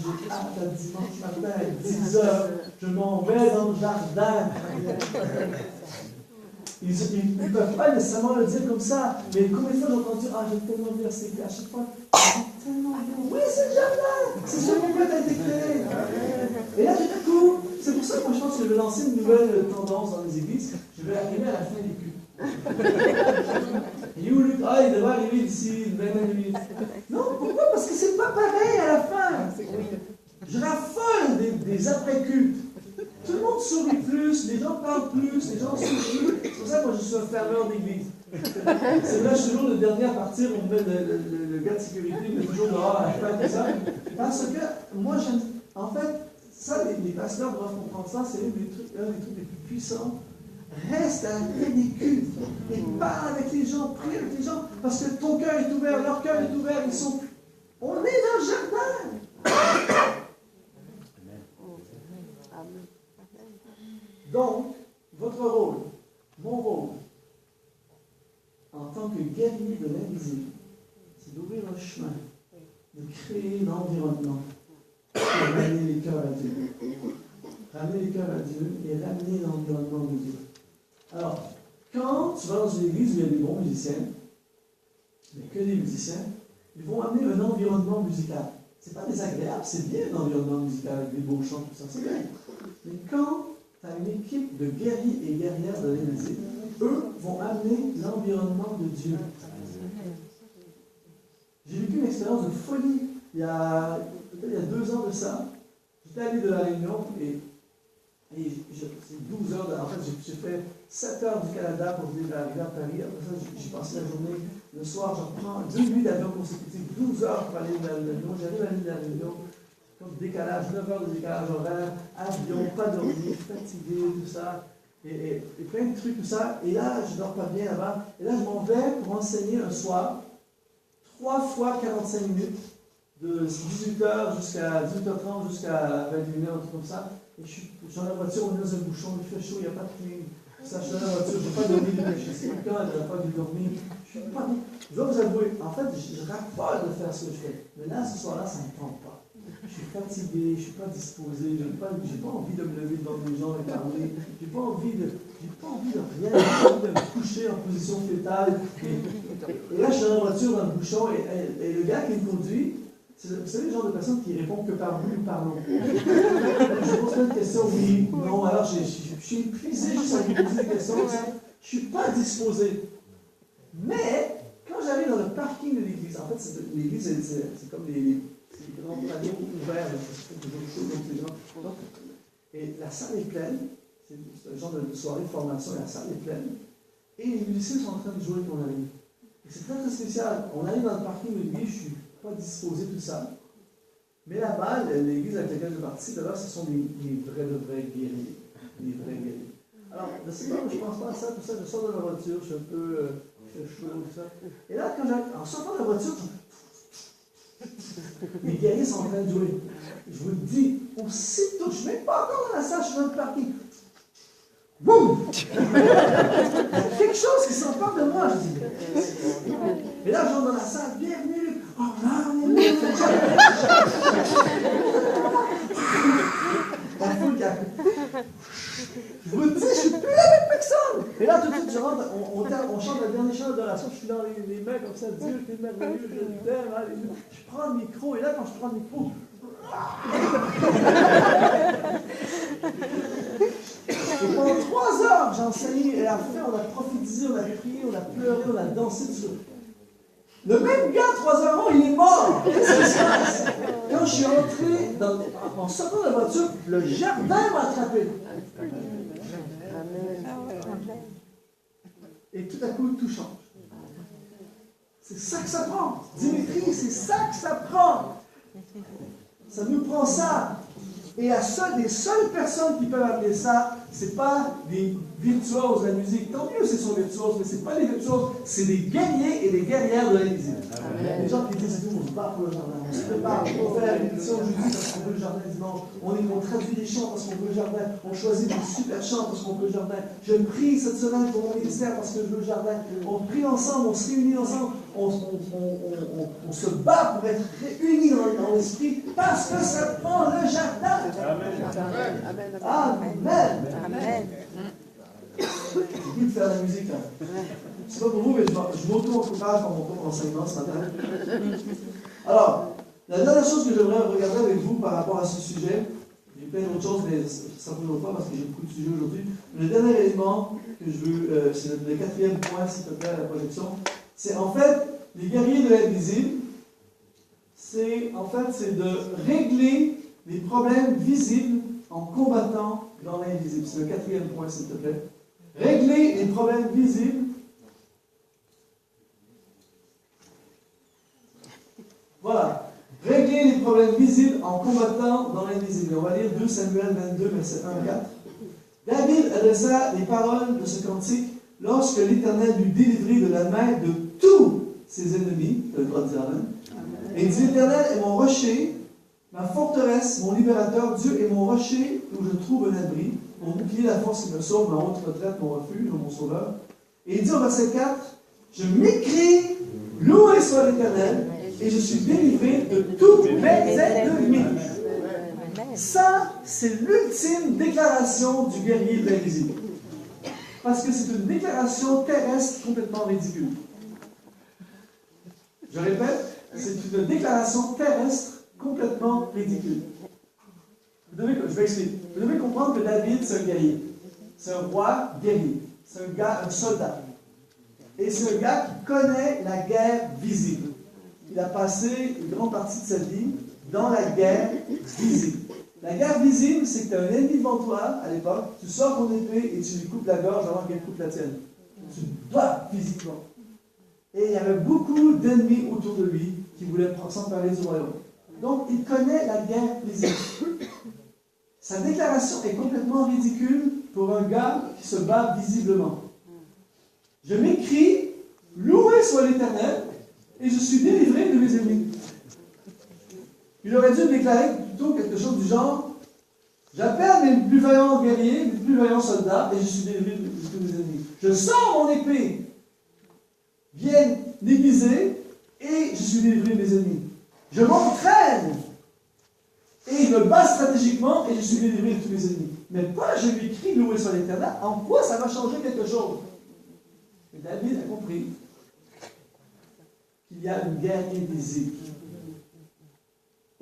j'ai hâte à dimanche matin à 10 heures. Je m'en vais dans le jardin. Ils ne peuvent pas nécessairement le dire comme ça. Mais combien de fois j'ai entendu, ah, j'ai tellement vu à chaque fois, j'ai tellement vu. Oui, c'est le jardin. C'est ça pourquoi tu as été créé. Et là, tout à coup, c'est pour ça que moi je pense que je vais lancer une nouvelle tendance dans les églises. Je vais arriver à la fin des cultes. Et où Luc, ah, il devrait arriver d'ici une vingtaine de minutes. Non, pourquoi? Parce que c'est pas pareil à la fin. Je raffole des après-cultes. Tout le monde sourit plus, les gens parlent plus, les gens sourient. C'est pour ça que moi je suis un fermeur d'église. C'est là, je suis toujours le dernier à partir, on met le gars de sécurité, il met toujours dehors à la fin, tout ça. Parce que moi j'aime. En fait, ça, les pasteurs doivent comprendre ça, c'est un des trucs les plus puissants. Reste à la fin des cultes et parle avec les gens, prie avec les gens, parce que ton cœur est ouvert, leur cœur est ouvert, ils sont. On est dans le jardin. Donc, votre rôle, mon rôle, en tant que guerrier de l'invisible, c'est d'ouvrir un chemin, de créer l'environnement pour ramener les cœurs à Dieu. Ramener les cœurs à Dieu et ramener l'environnement de Dieu. Alors, quand tu vas dans une église où il y a des bons musiciens, mais que des musiciens, ils vont amener un environnement musical. C'est pas désagréable, c'est bien l'environnement musical avec des beaux chants, tout ça, c'est bien. Mais quand tu as une équipe de guerriers et guerrières de l'invisible, eux vont amener l'environnement de Dieu. J'ai vécu une expérience de folie il y a 2 ans de ça. J'étais allé de la Réunion et c'est 12 heures. En fait, j'ai fait 7 heures du Canada pour venir arriver à Paris. Après ça, j'ai passé la journée. Le soir, je reprends 2 nuits d'avion consécutifs, 12 heures pour aller de la Réunion. J'arrive à l'île de la Réunion. Comme décalage, 9 heures de décalage horaire, avion, pas dormir, fatigué, tout ça, et plein de trucs, tout ça. Et là, je ne dors pas bien là-bas. Et là, je m'en vais pour enseigner un soir, 3 fois 45 minutes, de 18h jusqu'à 18h30, jusqu'à 21h, un truc comme ça. Et je suis dans la voiture, on est dans un bouchon, il fait chaud, il n'y a pas de clim. Ça, je suis dans la voiture, je n'ai pas dormi, je sais pas quand, je n'ai pas dû dormir. Je dois vous avouer, en fait, je raffole de faire ce que je fais. Mais là, ce soir-là, ça ne me tente pas. Je suis fatigué, je ne suis pas disposé, je n'ai pas envie de me lever devant les gens et parler, je n'ai pas envie de rien, j'ai envie de me coucher en position fétale. Et là, je suis dans la voiture, dans le bouchon, et le gars qui me conduit, vous savez, le genre de personne qui répond que par oui ou par non. Je pose plein de questions, oui, non, alors je suis épuisé juste à lui poser des questions, je ne suis pas disposé. Mais, quand j'arrive dans le parking de l'église, en fait, l'église, c'est comme les grands panneaux ouverts, c'est toujours chaud, donc les gens. Et la salle est pleine, c'est un genre de soirée de formation, la salle est pleine, et les musiciens sont en train de jouer quand on arrive. Et c'est très, très spécial. On arrive dans le parking de l'église, je ne suis pas disposé, tout ça. Mais là-bas, l'église avec laquelle je participe, d'abord, ce sont des vrais guerriers. Des vrais guerriers. Alors, je ne sais pas, je ne pense pas à ça, tout ça, je sors de la voiture, je suis un peu chaud, tout ça. Et là, en sortant de la voiture, les guerriers sont en train de jouer. Je vous le dis, aussitôt, je ne suis même pas encore dans la salle, je suis dans le parking. Boum! Il y a quelque chose qui s'empare de moi, je dis. Et là, je rentre dans la salle, bienvenue. Oh là, je vous le dis, je ne suis plus la même personne. Et là, tout de suite, je rentre, on chante le dernier chant d'adoration, je suis dans les mains comme ça, Dieu, t'es merveilleux, je t'aime, alléluia. Je prends le micro, et là, quand je prends le micro, et pendant 3 heures, j'ai enseigné, et après, on a prophétisé, on a prié, on a pleuré, on a dansé dessus. Le même gars, 3 heures avant, il est mort. Qu'est-ce qui se passe? Quand je suis entré en sortant de la voiture, le jardin m'a attrapé. Et tout à coup, tout change. C'est ça que ça prend. Dimitri, c'est ça que ça prend. Ça nous prend ça. Et les seules personnes qui peuvent appeler ça, ce n'est pas des virtuoses de la musique. Tant mieux si ce sont virtuoses, mais ce n'est pas des virtuoses, c'est des guerriers et des guerrières de la musique. Les gens qui disent, nous, on se bat pour le jardin, on se prépare, on fait la répétition jeudi parce qu'on veut le jardin dimanche, on traduit des chants parce qu'on veut le jardin, on choisit des super chants parce qu'on veut le jardin. Je prie cette semaine pour mon ministère parce que je veux le jardin. On prie ensemble, on se réunit ensemble, on se bat pour être réunis dans l'esprit parce que ça prend le jardin. Amen. Amen. Amen. J'ai oublié de faire la musique là. C'est pas pour vous, mais je m'auto-encourage dans mon propre enseignement ce matin. Alors, la dernière chose que j'aimerais regarder avec vous par rapport à ce sujet, j'ai plein d'autres choses, mais ça ne vous pas parce que j'ai beaucoup de sujets aujourd'hui. Le dernier élément que je veux, c'est le quatrième point, s'il te plaît, à la projection, c'est en fait, les guerriers de l'invisible, c'est de régler les problèmes visibles en combattant dans l'invisible. C'est le quatrième point, s'il te plaît. Régler les problèmes visibles. Voilà. Régler les problèmes visibles en combattant dans l'invisible. On va lire 2 Samuel 22, verset 1 à 4. David adressa les paroles de ce cantique lorsque l'Éternel l'eut délivré de la main de tous ses ennemis. Tu as le droit de dire Amen. Et il dit, l'Éternel est mon rocher, ma forteresse, mon libérateur, Dieu est mon rocher où je trouve un abri, mon bouclier, la force qui me sauve, ma haute retraite, mon refuge, mon sauveur. Et il dit au verset 4, je m'écrie, loué soit l'Éternel, et je suis délivré de tous mes ennemis. Ça, c'est l'ultime déclaration du guerrier de l'invisible. Parce que c'est une déclaration terrestre complètement ridicule. Je répète, c'est une déclaration terrestre complètement ridicule. Je vais expliquer. Vous devez comprendre que David, c'est un guerrier. C'est un roi guerrier. C'est un gars, un soldat. Et c'est un gars qui connaît la guerre visible. Il a passé une grande partie de sa vie dans la guerre visible. La guerre visible, c'est que tu as un ennemi devant toi, à l'époque, tu sors ton épée et tu lui coupes la gorge avant qu'elle coupe la tienne. Tu te bats physiquement. Et il y avait beaucoup d'ennemis autour de lui qui voulaient s'emparer du royaume. Donc, il connaît la guerre visible. Sa déclaration est complètement ridicule pour un gars qui se bat visiblement. Je m'écrie, loué soit l'Éternel, et je suis délivré de mes ennemis. Il aurait dû déclarer plutôt quelque chose du genre, j'appelle mes plus vaillants guerriers, mes plus vaillants soldats, et je suis délivré de tous mes ennemis. Je sors mon épée, viens l'aiguiser, et je suis délivré de mes ennemis. Je m'entraîne, et il me bat stratégiquement, et je suis délivré de tous mes ennemis. Mais pas je lui crie loué soit l'Éternel, en quoi ça va changer quelque chose? Et David a compris qu'il y a une guerre invisible.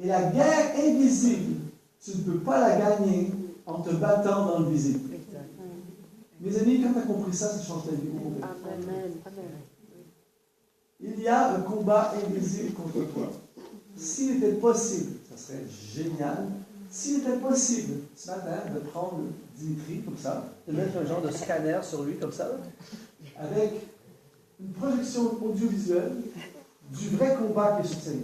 Et la guerre invisible, tu ne peux pas la gagner en te battant dans le visible. Mes amis, quand tu as compris ça, ça change ta vie. Amen. Il y a un combat invisible contre toi. S'il était possible, ça serait génial, s'il était possible ce matin de prendre Dimitri comme ça, de mettre un genre de scanner sur lui comme ça, avec une projection audiovisuelle du vrai combat qui est sur scène.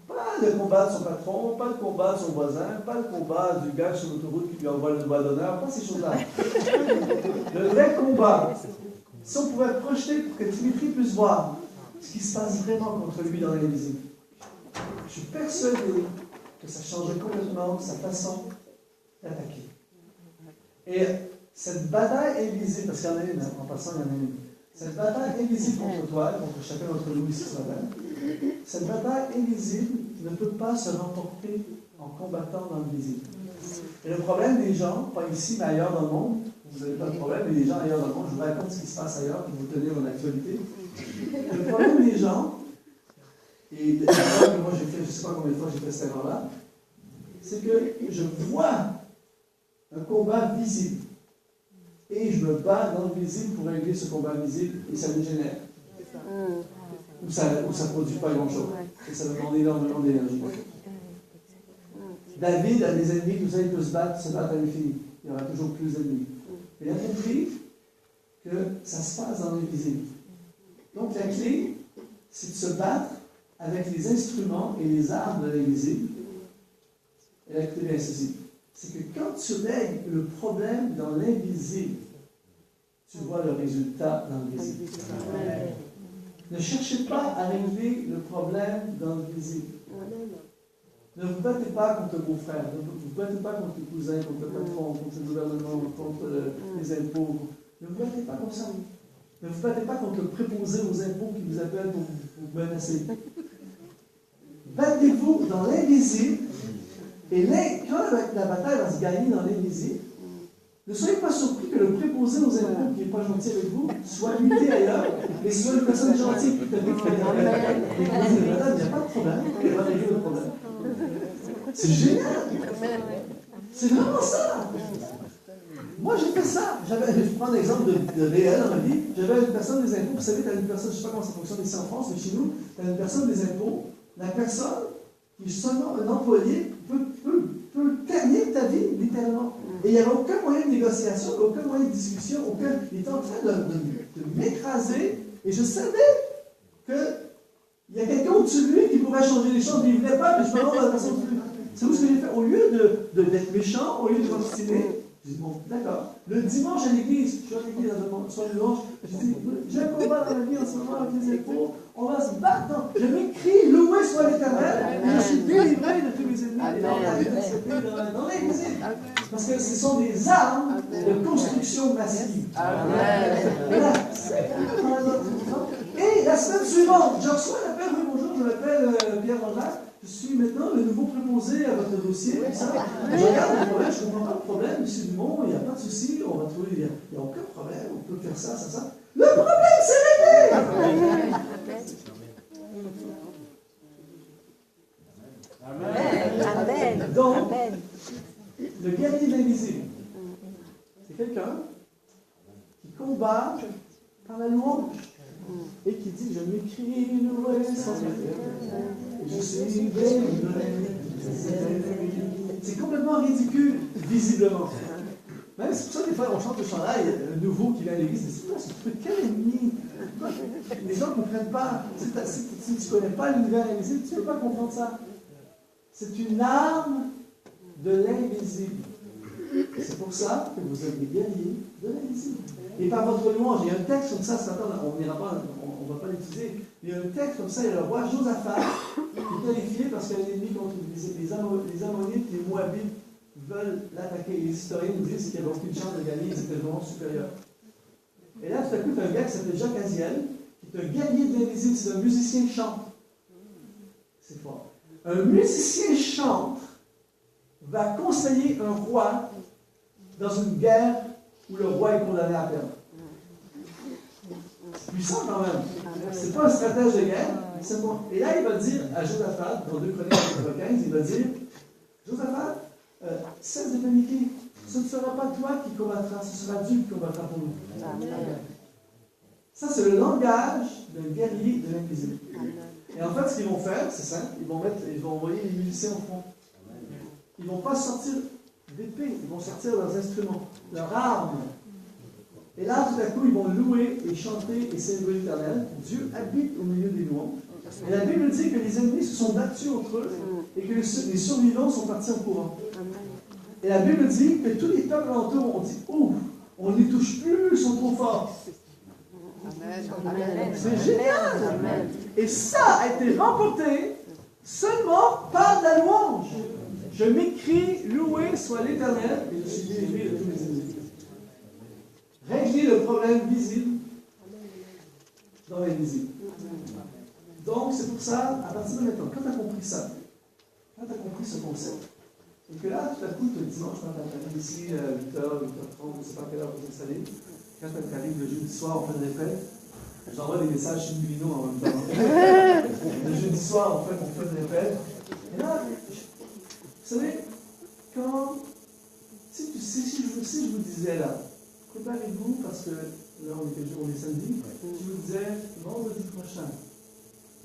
Pas le combat de son patron, pas le combat de son voisin, pas le combat du gars sur l'autoroute qui lui envoie le doigt d'honneur, pas ces choses-là. Le vrai combat. Si on pouvait projeter pour que Dimitri puisse voir ce qui se passe vraiment contre lui dans l'invisible. Je suis persuadé que ça changerait complètement sa façon d'attaquer. Et cette bataille invisible, parce qu'il y en a une, en passant, il y en a une. Cette bataille invisible contre toi, contre chacun d'entre nous ici ce matin, cette bataille invisible ne peut pas se remporter en combattant dans le visible. Et le problème des gens, pas ici, mais ailleurs dans le monde, vous n'avez pas de problème, mais les gens ailleurs dans le monde, je vous raconte ce qui se passe ailleurs pour vous tenir dans l'actualité. Le problème des gens, et l'erreur que moi j'ai fait, je ne sais pas combien de fois j'ai fait cette erreur-là, c'est que je vois un combat visible. Et je me bats dans le visible pour régler ce combat visible et ça me génère. Ou ça ne produit pas grand-chose. Et ça demande énormément d'énergie. David a des ennemis, tout ça, il peut se battre à l'infini. Il y aura toujours plus d'ennemis. Mais il a compris que ça se passe dans l'invisible. Donc la clé, c'est de se battre avec les instruments et les armes de l'invisible. Et la clé, c'est ceci. C'est que quand tu règles le problème dans l'invisible, tu vois le résultat dans le visible. Ne cherchez pas à régler le problème dans le visible. Ne vous battez pas contre vos frères, ne vous battez pas contre les cousins, contre le patron, contre le gouvernement, contre les impôts. Ne vous battez pas comme ça. Ne vous battez pas contre le préposé aux impôts qui vous appelle pour vous menacer. Battez-vous dans l'invisible. Et quand la bataille va se gagner dans l'invisible, ne soyez pas surpris que le préposé aux impôts qui n'est pas gentil avec vous soit muté ailleurs et soit une personne gentille qui te dit qu'il y a pas de problème, il va régler le problème. C'est génial! C'est vraiment ça! Moi, j'ai fait ça. Je prends l'exemple de réel dans ma vie. J'avais une personne des impôts. Vous savez, tu as une personne, je ne sais pas comment ça fonctionne ici en France, mais chez nous, tu as une personne des impôts. La personne qui est seulement un employé peut terminer ta vie, littéralement. Et il n'y avait aucun moyen de négociation, aucun moyen de discussion, il était en train de m'écraser. Et je savais qu'il y a quelqu'un au-dessus de lui qui pourrait changer les choses, mais il ne voulait pas, mais je me demande à la personne au-dessus de lui. C'est où ce que j'ai fait? Au lieu d'être méchant, au lieu de m'obstiner, j'ai dit, bon, d'accord. Le dimanche à l'église, je suis à l'église dans un soir de dimanche, je dis, j'ai un combat dans la vie en ce moment avec les impôts, on va se battre. Je m'écris, loué soit l'Éternel, et je suis délivré de tous mes ennemis. Et on arrive à cette dans l'église. Parce que ce sont des armes de construction massive. Amen. Et la semaine suivante, je reçois un appel, oui, bonjour, je m'appelle Pierre André. Je suis maintenant le nouveau préposé à votre dossier. Ça. Je regarde le problème, je ne comprends pas le problème, monsieur Dumont, il n'y a pas de souci, on va trouver, il n'y a aucun problème, on peut faire ça, ça, ça. Le problème, c'est réglé! Amen. Donc, le guerrier de l'invisible, c'est quelqu'un qui combat par la louange et qui dit, je m'écris une louange sans je suis délivré. C'est complètement ridicule, visiblement. Même c'est pour ça que des fois on chante le chant là, il y a un nouveau qui vient à l'église, c'est quoi ce truc, quel ennemi? Les gens ne comprennent pas. Si tu ne connais pas l'univers invisible, tu ne peux pas comprendre ça. C'est une arme de l'invisible. C'est pour ça que vous êtes des guerriers de l'invisible. Et par votre louange, il y a un texte comme ça, on n'ira pas, on ne va pas l'utiliser. Il y a un texte comme ça, il y a le roi Josaphat qui est qualifié parce qu'il y a un ennemi contre les Ammonites, les Moabites veulent l'attaquer. Les historiens nous disent qu'il n'y avait aucune chance de gagner, ils étaient vraiment supérieurs. Et là, tout à coup, tu as un gars qui s'appelle Jacques Aziel, qui est un guerrier de l'invisible, c'est un musicien chante. C'est fort. Un musicien chante va conseiller un roi dans une guerre où le roi est condamné à perdre. C'est puissant quand même. C'est pas un stratège de guerre, c'est moi. Et là, il va dire à Josaphat, dans 2 Chroniques 15, il va dire, Josaphat, cesse de paniquer. Ce ne sera pas toi qui combattra, ce sera Dieu qui combattra pour nous. Ça, c'est le langage d'un guerrier de l'invisible. Et en fait, ce qu'ils vont faire, c'est simple, ils vont envoyer les musiciens au front. Ils ne vont pas sortir d'épée, ils vont sortir leurs instruments, leurs armes. Et là, tout à coup, ils vont louer et chanter et célébrer l'Éternel. Dieu habite au milieu des louanges. Et la Bible dit que les ennemis se sont battus entre eux et que les survivants sont partis en courant. Et la Bible dit que tous les peuples alentours ont dit « Ouf, on ne les touche plus, ils sont trop forts. » C'est génial! Amen. Et ça a été remporté seulement par la louange. Je m'écris, loué soit l'Éternel, et je suis délivré de tous mes ennemis. Régler le problème visible dans l'invisible. Donc, c'est pour ça, à partir de maintenant, quand tu as compris ça, quand tu as compris ce concept, et que là, tout à coup, le dimanche, quand tu arrives ici à 8h, 8h30, je ne sais pas à quelle heure vous installez, quand tu arrives le jeudi soir, on fait le répète, j'envoie des messages chez Nuvino en même temps. Le jeudi soir, en fait, on fait le répète. Et là, vous savez, si je vous disais là, préparez-vous parce que là on est samedi, je vous disais vendredi prochain,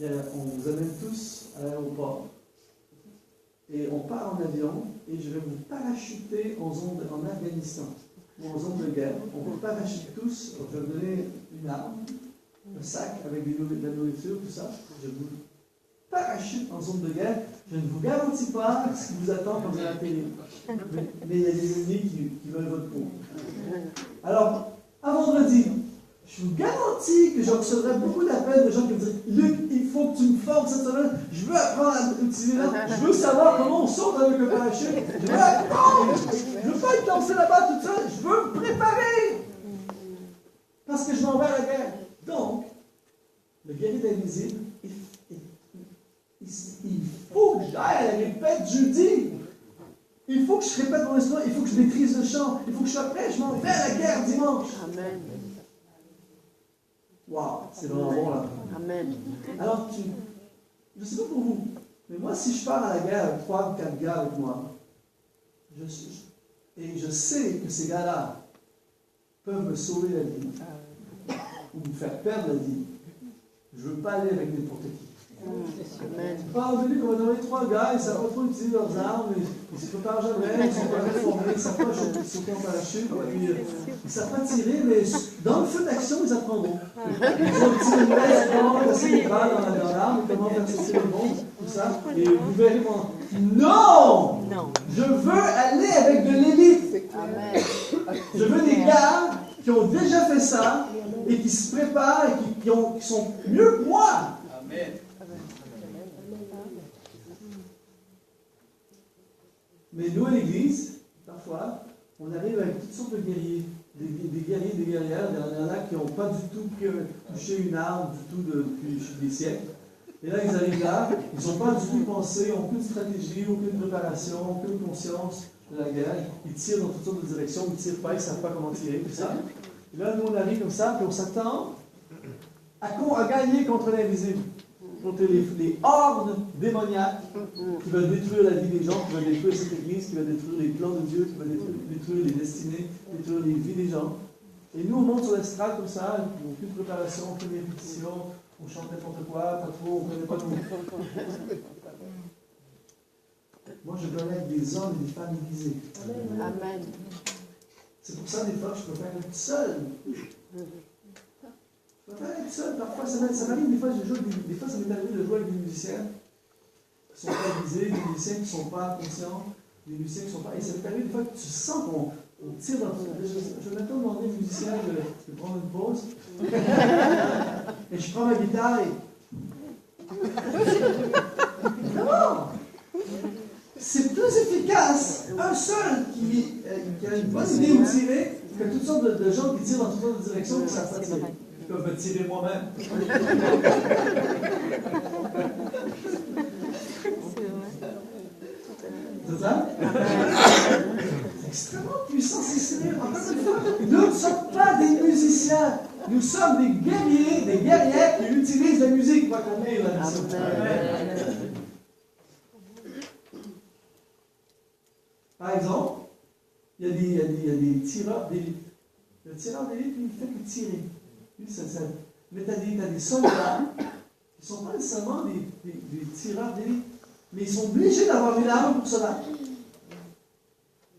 on vous amène tous à l'aéroport et on part en avion et je vais vous parachuter en Afghanistan ou en zone de guerre. On vous parachute tous, je vais vous donner une arme, un sac avec de la nourriture, tout ça. Je vous parachute en zone de guerre. Je ne vous garantis pas ce qui vous attend quand vous allez atterrir. Mais il y a des ennemis qui veulent votre peau. Alors, à vendredi, je vous garantis que je recevrai beaucoup d'appels de gens qui me disent Luc, il faut que tu me formes cette semaine. Je veux apprendre à utiliser là. Je veux savoir comment on saute avec le parachute. Je veux apprendre. Je ne veux pas être lancé là-bas toute seule. Je veux me préparer. Parce que je m'en vais à la guerre. Donc, le guerrier de l'invisible, il faut que j'aille à la répète jeudi. Il faut que je répète mon histoire, il faut que je maîtrise le chant, il faut que je sois prêt, je m'en vais à la guerre dimanche. Amen. Waouh, c'est vraiment bon là. Amen. Alors, je ne sais pas pour vous, mais moi, si je pars à la guerre avec 3 ou 4 gars avec moi, et je sais que ces gars-là peuvent me sauver la vie, ou me faire perdre la vie, je ne veux pas aller avec n'importe qui. Amen. Pas au début qu'on va donner 3 gars, ils ne savent pas trop utiliser leurs armes, ils ne se préparent jamais, ils ne sont pas réformés, ils ne savent pas sauter en parachute, puis ils ne savent pas tirer, mais dans le feu d'action, ils apprendront. Ils ont un petit manuel, comment passer les balles dans l'arme, comment faire sauter les bombes, tout ça, et vous verrez mon... Non! Je veux aller avec de l'élite. Amen. Je veux des gars qui ont déjà fait ça, et qui se préparent, et qui sont mieux que moi. Amen. Mais nous, à l'Église, parfois, on arrive avec toutes sortes de guerriers. Des guerriers, des guerrières. Il y en a qui n'ont pas du tout touché une arme du tout depuis des siècles. Et là, ils arrivent là, ils n'ont pas du tout pensé, n'ont aucune stratégie, aucune préparation, aucune conscience de la guerre. Ils tirent dans toutes sortes de directions, ils ne tirent pas, ils ne savent pas comment tirer, tout ça. Et là, nous, on arrive comme ça, puis on s'attend à gagner contre l'invisible. Contre les hordes démoniaques qui veulent détruire la vie des gens, qui veulent détruire cette église, qui veulent détruire les plans de Dieu, qui veulent détruire les destinées, détruire les vies des gens. Et nous, on monte sur l'estrade comme ça, aucune préparation, aucune répétition, on chante n'importe quoi, pas trop, on ne connaît pas tout. Moi, je veux aller avec des hommes et des femmes aiguisés. Amen. C'est pour ça, des fois, je préfère être seul. Je préfère être seul. Parfois, ça m'arrive, des fois, ça m'est arrivé de jouer avec des musiciens qui ne sont pas aiguisés, des musiciens qui ne sont pas conscients, des musiciens qui ne sont pas... Et ça m'est arrivé des fois que tu sens qu'on tire dans le... Je vais maintenant demander aux musiciens de prendre une pause. Et je prends ma guitare et... Non! C'est plus efficace, un seul qui a une bonne idée où tirer, que toutes sortes de gens qui tirent dans toutes sortes de directions qui ne savent pas tirer. Ils peuvent me tirer moi-même. C'est ça? C'est extrêmement puissant, nous ne sommes pas des musiciens, nous sommes des guerriers, des guerrières qui utilisent la musique pour accomplir la mission. Par exemple, il y a des tireurs d'élite. Le tireur d'élite, il ne fait que tirer. Lui, mais tu as des soldats qui ne sont pas nécessairement des tireurs d'élite, mais ils sont obligés d'avoir une arme pour cela.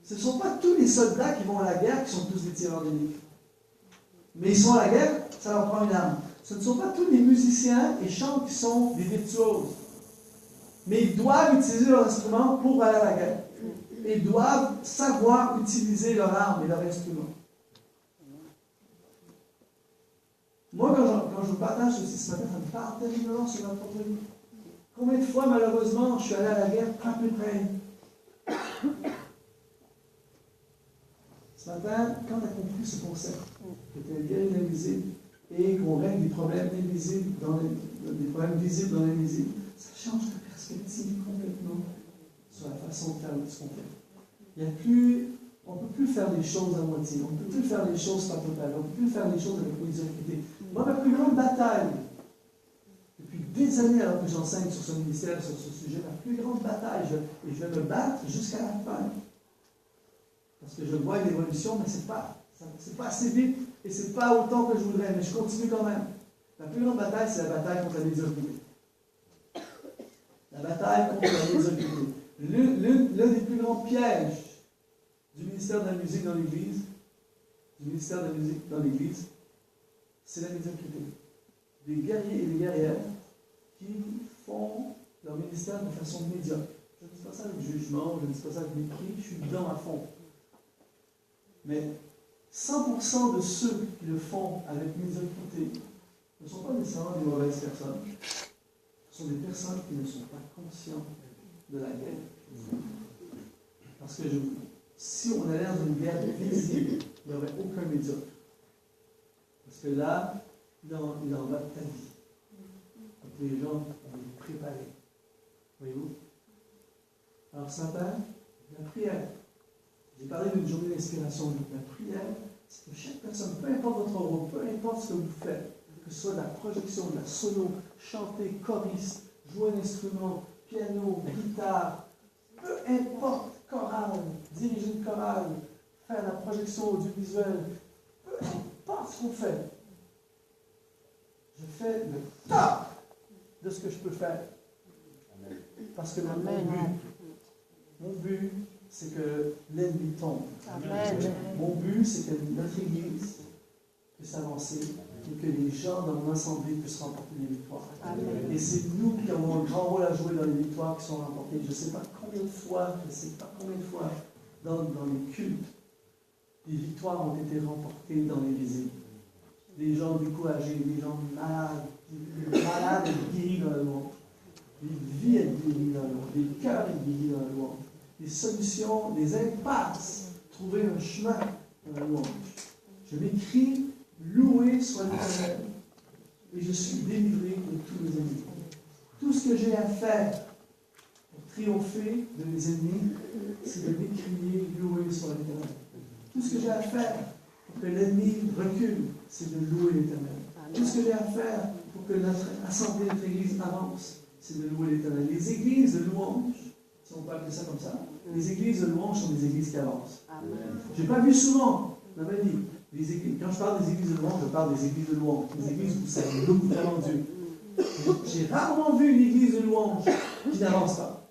Ce ne sont pas tous les soldats qui vont à la guerre qui sont tous des tireurs d'élite. Mais ils sont à la guerre, ça leur prend une arme. Ce ne sont pas tous les musiciens et chants qui sont des virtuoses. Mais ils doivent utiliser leur instrument pour aller à la guerre. Ils doivent savoir utiliser leur arme et leur instrument. Moi, quand je vous partage ceci ce matin, ça me parle terriblement sur ma propre vie. Combien de fois, malheureusement, je suis allé à la guerre pas plus près? Ce matin, quand tu as compris ce concept, que tu es bien invisible et qu'on règle des problèmes invisibles des problèmes visibles dans l'invisible, ça change ta perspective complètement sur la façon de faire ce qu'on fait. On ne peut plus faire les choses à moitié, on ne peut plus faire les choses pas totales, on ne peut plus faire les choses avec médiocrité. Moi, ma plus grande bataille, depuis des années alors que j'enseigne sur ce ministère, sur ce sujet, ma plus grande bataille, et je vais me battre jusqu'à la fin. Parce que je vois une évolution, mais ce n'est pas assez vite, et ce n'est pas autant que je voudrais, mais je continue quand même. La plus grande bataille, c'est la bataille contre la médiocrité. La bataille contre la médiocrité. L'un des plus grands pièges du ministère de la musique dans l'Église, c'est la médiocrité. Des guerriers et des guerrières qui font leur ministère de façon médiocre. Je ne dis pas ça avec jugement, je ne dis pas ça avec mépris, je suis dedans à fond. Mais 100% de ceux qui le font avec médiocrité ne sont pas nécessairement des mauvaises personnes. Ce sont des personnes qui ne sont pas conscientes de la guerre. Parce que si on allait dans une guerre visible, il n'y aurait aucun médiocre. Parce que là, il en va de ta vie. Donc les gens vont les préparer. Voyez-vous? Alors ce matin, la prière. J'ai parlé d'une journée d'inspiration. La prière, c'est que chaque personne, peu importe votre rôle, peu importe ce que vous faites, que ce soit de la projection, de la solo, chanter, choriste, jouer un instrument, piano, guitare, peu importe, chorale, diriger une chorale, faire la projection audiovisuelle, peu importe ce qu'on fait, je fais le top de ce que je peux faire. Parce que mon but, c'est que l'ennemi tombe. Amen. Mon but, c'est que notre Église puisse avancer et que les gens dans mon assemblée puissent remporter des victoires. Amen. Et c'est nous qui avons un grand rôle à jouer dans les victoires qui sont remportées. Je ne sais pas combien de fois, dans les cultes, des victoires ont été remportées dans les visites. Des gens découragés, des gens malades guéris dans le monde. Des vies guéries dans le monde. Des cœurs guéris dans le monde. Des solutions, des impasses, trouver un chemin dans la louange. Je m'écris, loué soit l'Éternel, et je suis délivré de tous mes ennemis. Tout ce que j'ai à faire pour triompher de mes ennemis, c'est de m'écrier, loué soit l'Éternel. Tout ce que j'ai à faire pour que l'ennemi recule, c'est de louer l'Éternel. Tout ce que j'ai à faire pour que notre assemblée, notre Église avance, c'est de louer l'Éternel. Les églises de louange, si on peut appeler ça comme ça, les églises de louange sont des églises qui avancent. Je n'ai pas vu souvent, dans ma vie, quand je parle des églises de louange, je parle des églises de louange, des églises où ça loue vraiment Dieu. J'ai rarement vu une église de louange qui n'avance pas.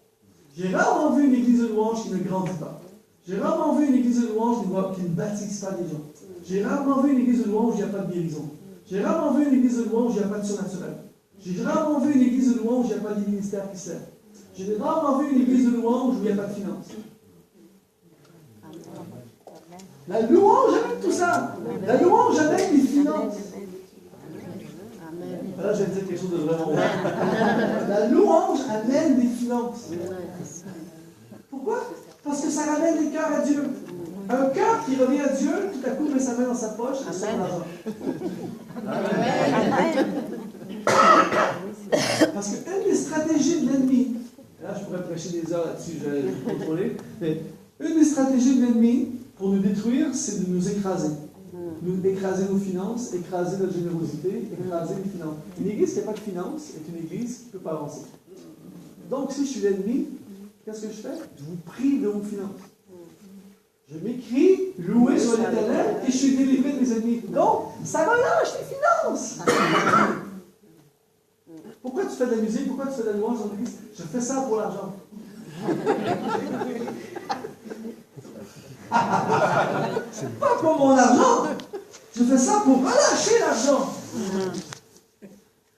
J'ai rarement vu une église de louange qui ne grandit pas. J'ai rarement vu une église de louange qui ne baptise pas les gens. J'ai rarement vu une église de louange où il n'y a pas de guérison. J'ai rarement vu une église de louange où il n'y a pas de surnaturel. J'ai rarement vu une église de louange où il n'y a pas de ministère qui se lève. J'ai rarement vu une église de louange où il n'y a pas de finances. La louange amène tout ça. La louange amène les finances. Là, je vais dire quelque chose de vraiment vrai. La louange amène des finances. Pourquoi? Parce que ça ramène les cœurs à Dieu. Un cœur qui revient à Dieu, tout à coup met sa main dans sa poche et sort l'argent. Parce qu'une des stratégies de l'ennemi, là je pourrais prêcher des heures là-dessus, je vais contrôler, mais une des stratégies de l'ennemi pour nous détruire, c'est de nous écraser. Écraser nos finances, écraser notre générosité, écraser les finances. Une église qui n'a pas de finances est une église qui ne peut pas avancer. Donc si je suis l'ennemi, qu'est-ce que je fais? Je vous prive de vos finances. Je m'écris, loué soit l'Éternel, et je suis délivré de mes ennemis. Donc, ça relâche les finances. Pourquoi tu fais de la musique? Pourquoi tu fais de la louange dans l'église? Je fais ça pour l'argent. Pas pour mon argent. Je fais ça pour relâcher l'argent.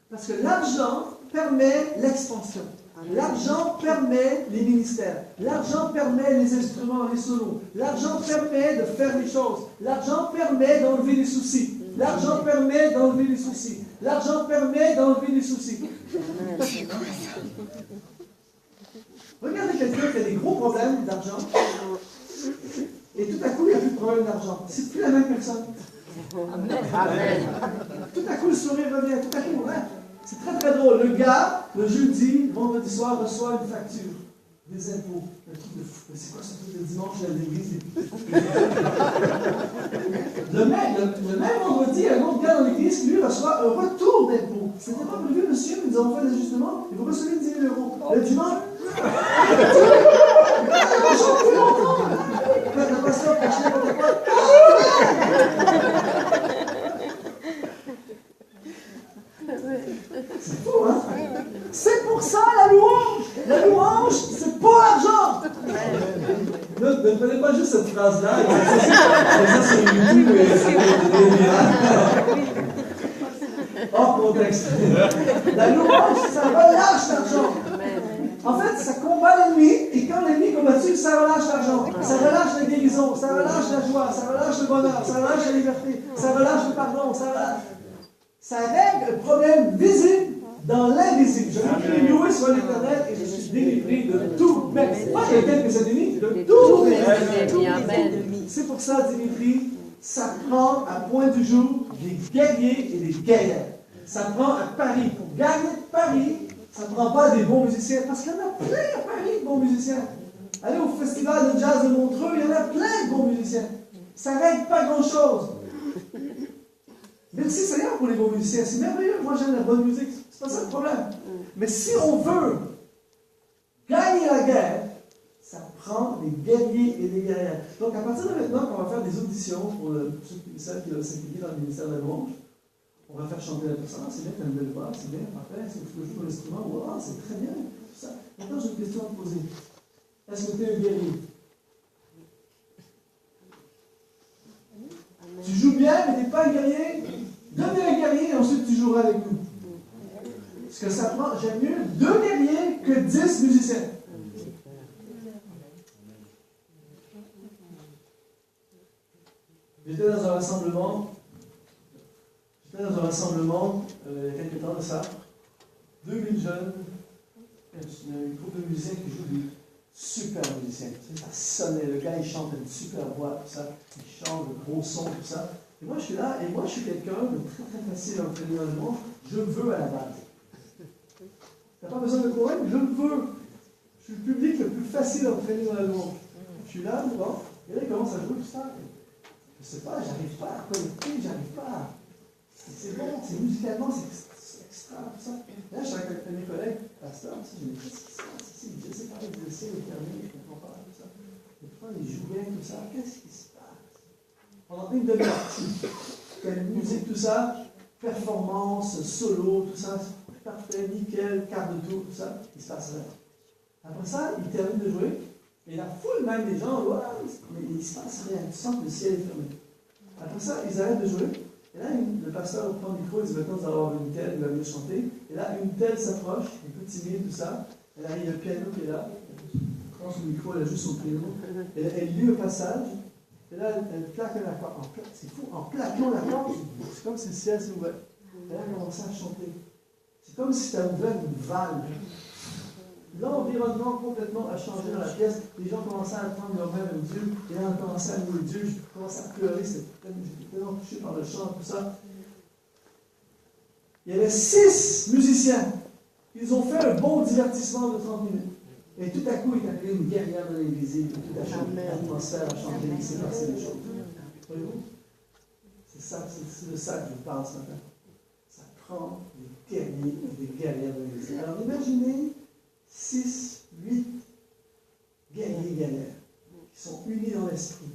Parce que l'argent permet l'expansion. L'argent permet les ministères. L'argent permet les instruments, les solos. L'argent permet de faire les choses. L'argent permet d'enlever les soucis. L'argent permet d'enlever les soucis. L'argent permet d'enlever les soucis. Regardez quelqu'un qui a des gros problèmes d'argent. Et tout à coup, il n'y a plus de problème d'argent. C'est plus la même personne. Amen. Tout à coup, le sourire revient. Tout à coup, hein? C'est très très drôle. Le gars, le jeudi, vendredi soir, reçoit une facture. Des impôts. Un truc de fou. Mais c'est quoi ce truc de dimanche à l'église? Le même vendredi, un autre gars dans l'église qui lui reçoit un retour d'impôts. C'était pas prévu, monsieur, nous avons fait l'ajustement. Et vous recevez 10 000 €. Le dimanche. C'est fou, hein? C'est pour ça la louange! La louange, c'est pas l'argent! Ne prenez pas juste cette phrase-là et ça sur YouTube et ça va donner des miracles. Hors contexte. La louange, ça relâche l'argent. En fait, ça combat l'ennemi, et quand l'ennemi est combattu, ça relâche l'argent, ça relâche la guérison, ça relâche la joie, ça relâche le bonheur, ça relâche la liberté, ça relâche le pardon, ça règle le problème visible dans l'invisible. Je m'écris loué soit l'Éternel et je suis délivré de tout. Mais pas de quelques ennemis, de tous mes ennemis. C'est pour ça, Dimitri, ça prend à point du jour des guerriers et des guerrières. Ça prend à Paris. Pour gagner Paris, ça ne prend pas des bons musiciens, parce qu'il y en a plein à Paris de bons musiciens. Allez au festival de jazz de Montreux, il y en a plein de bons musiciens. Ça ne règle pas grand-chose. Merci Seigneur pour les bons musiciens, c'est merveilleux. Moi j'aime la bonne musique, c'est pas ça le problème. Mais si on veut gagner la guerre, ça prend des guerriers et des guerrières. Donc à partir de maintenant, on va faire des auditions pour celles qui veulent s'impliquer dans le ministère de la louange. On va faire chanter la personne. Ah, c'est bien, t'as une belle voix, c'est bien, parfait. Est-ce que tu peux jouer ton instrument? Wow, c'est très bien. Tout ça. Maintenant, j'ai une question à te poser. Est-ce que tu es un guerrier? Tu joues bien, mais tu n'es pas un guerrier? Devenez un guerrier et ensuite tu joueras avec nous. Parce que ça prend, j'aime mieux 2 guerriers que 10 musiciens. J'étais dans un rassemblement. Il y a quelques temps de ça. 2000 jeunes, une groupe de musiciens qui jouent des super musiciens. Tu sais, ça sonnait, le gars il chante une super voix, tout ça. Il chante de gros sons, tout ça. Et moi je suis là, et moi je suis quelqu'un de très très facile à entraîner dans le monde. Je veux à la base. Tu n'as pas besoin de convaincre, je veux. Je suis le public le plus facile à entraîner dans le monde. Je suis là, bon, et là il commence à jouer tout ça. Je ne sais pas, j'arrive pas à connecter, j'arrive pas. C'est bon, c'est musicalement, c'est extra, tout ça. Là, je suis avec mes collègues, pasteur, je me dis, qu'est-ce qui se passe ici? Je sais pas, je sais, les terminer, je ne comprends pas, tout ça. Et pourquoi ils jouent bien, tout ça? Qu'est-ce qui se passe? Pendant une demi-heure, une musique, tout ça, performance, solo, tout ça, parfait, nickel, quart de tour, tout ça, il se passe rien. Après ça, ils terminent de jouer, et la foule, même les gens, mais il ne se passe rien, tu sens que le ciel est fermé. Après ça, ils arrêtent de jouer. Et là, le pasteur prend le micro, il dit maintenant vous allez avoir une telle, il va venir chanter. Et là, une telle s'approche, un peu timide, tout ça. Et là, il y a le piano qui est là. Elle prend son micro, elle a juste son piano. Et là, elle lit un passage. Et là, elle plaque un accord. C'est fou, en plaquant l'accord, c'est comme si le ciel s'est ouvert. Et là, elle commence à chanter. C'est comme si tu avais ouvert une vanne. L'environnement complètement a changé dans la pièce. Les gens commençaient à prendre leur main avec Dieu. Et là, on commençait à louer Dieu. Je commençais à pleurer. J'étais tellement touché par le chant, tout ça. Il y avait 6 musiciens. Ils ont fait un bon divertissement de 30 minutes. Et tout à coup, il est arrivé une guerrière de l'invisible. Tout a changé. L'atmosphère a changé. Il s'est passé des choses. Voyez-vous? C'est de ça que je vous parle ce matin. Ça prend des guerriers et des guerrières de l'invisible. Alors imaginez 6, 8 guerriers guerrières qui sont unis dans l'esprit,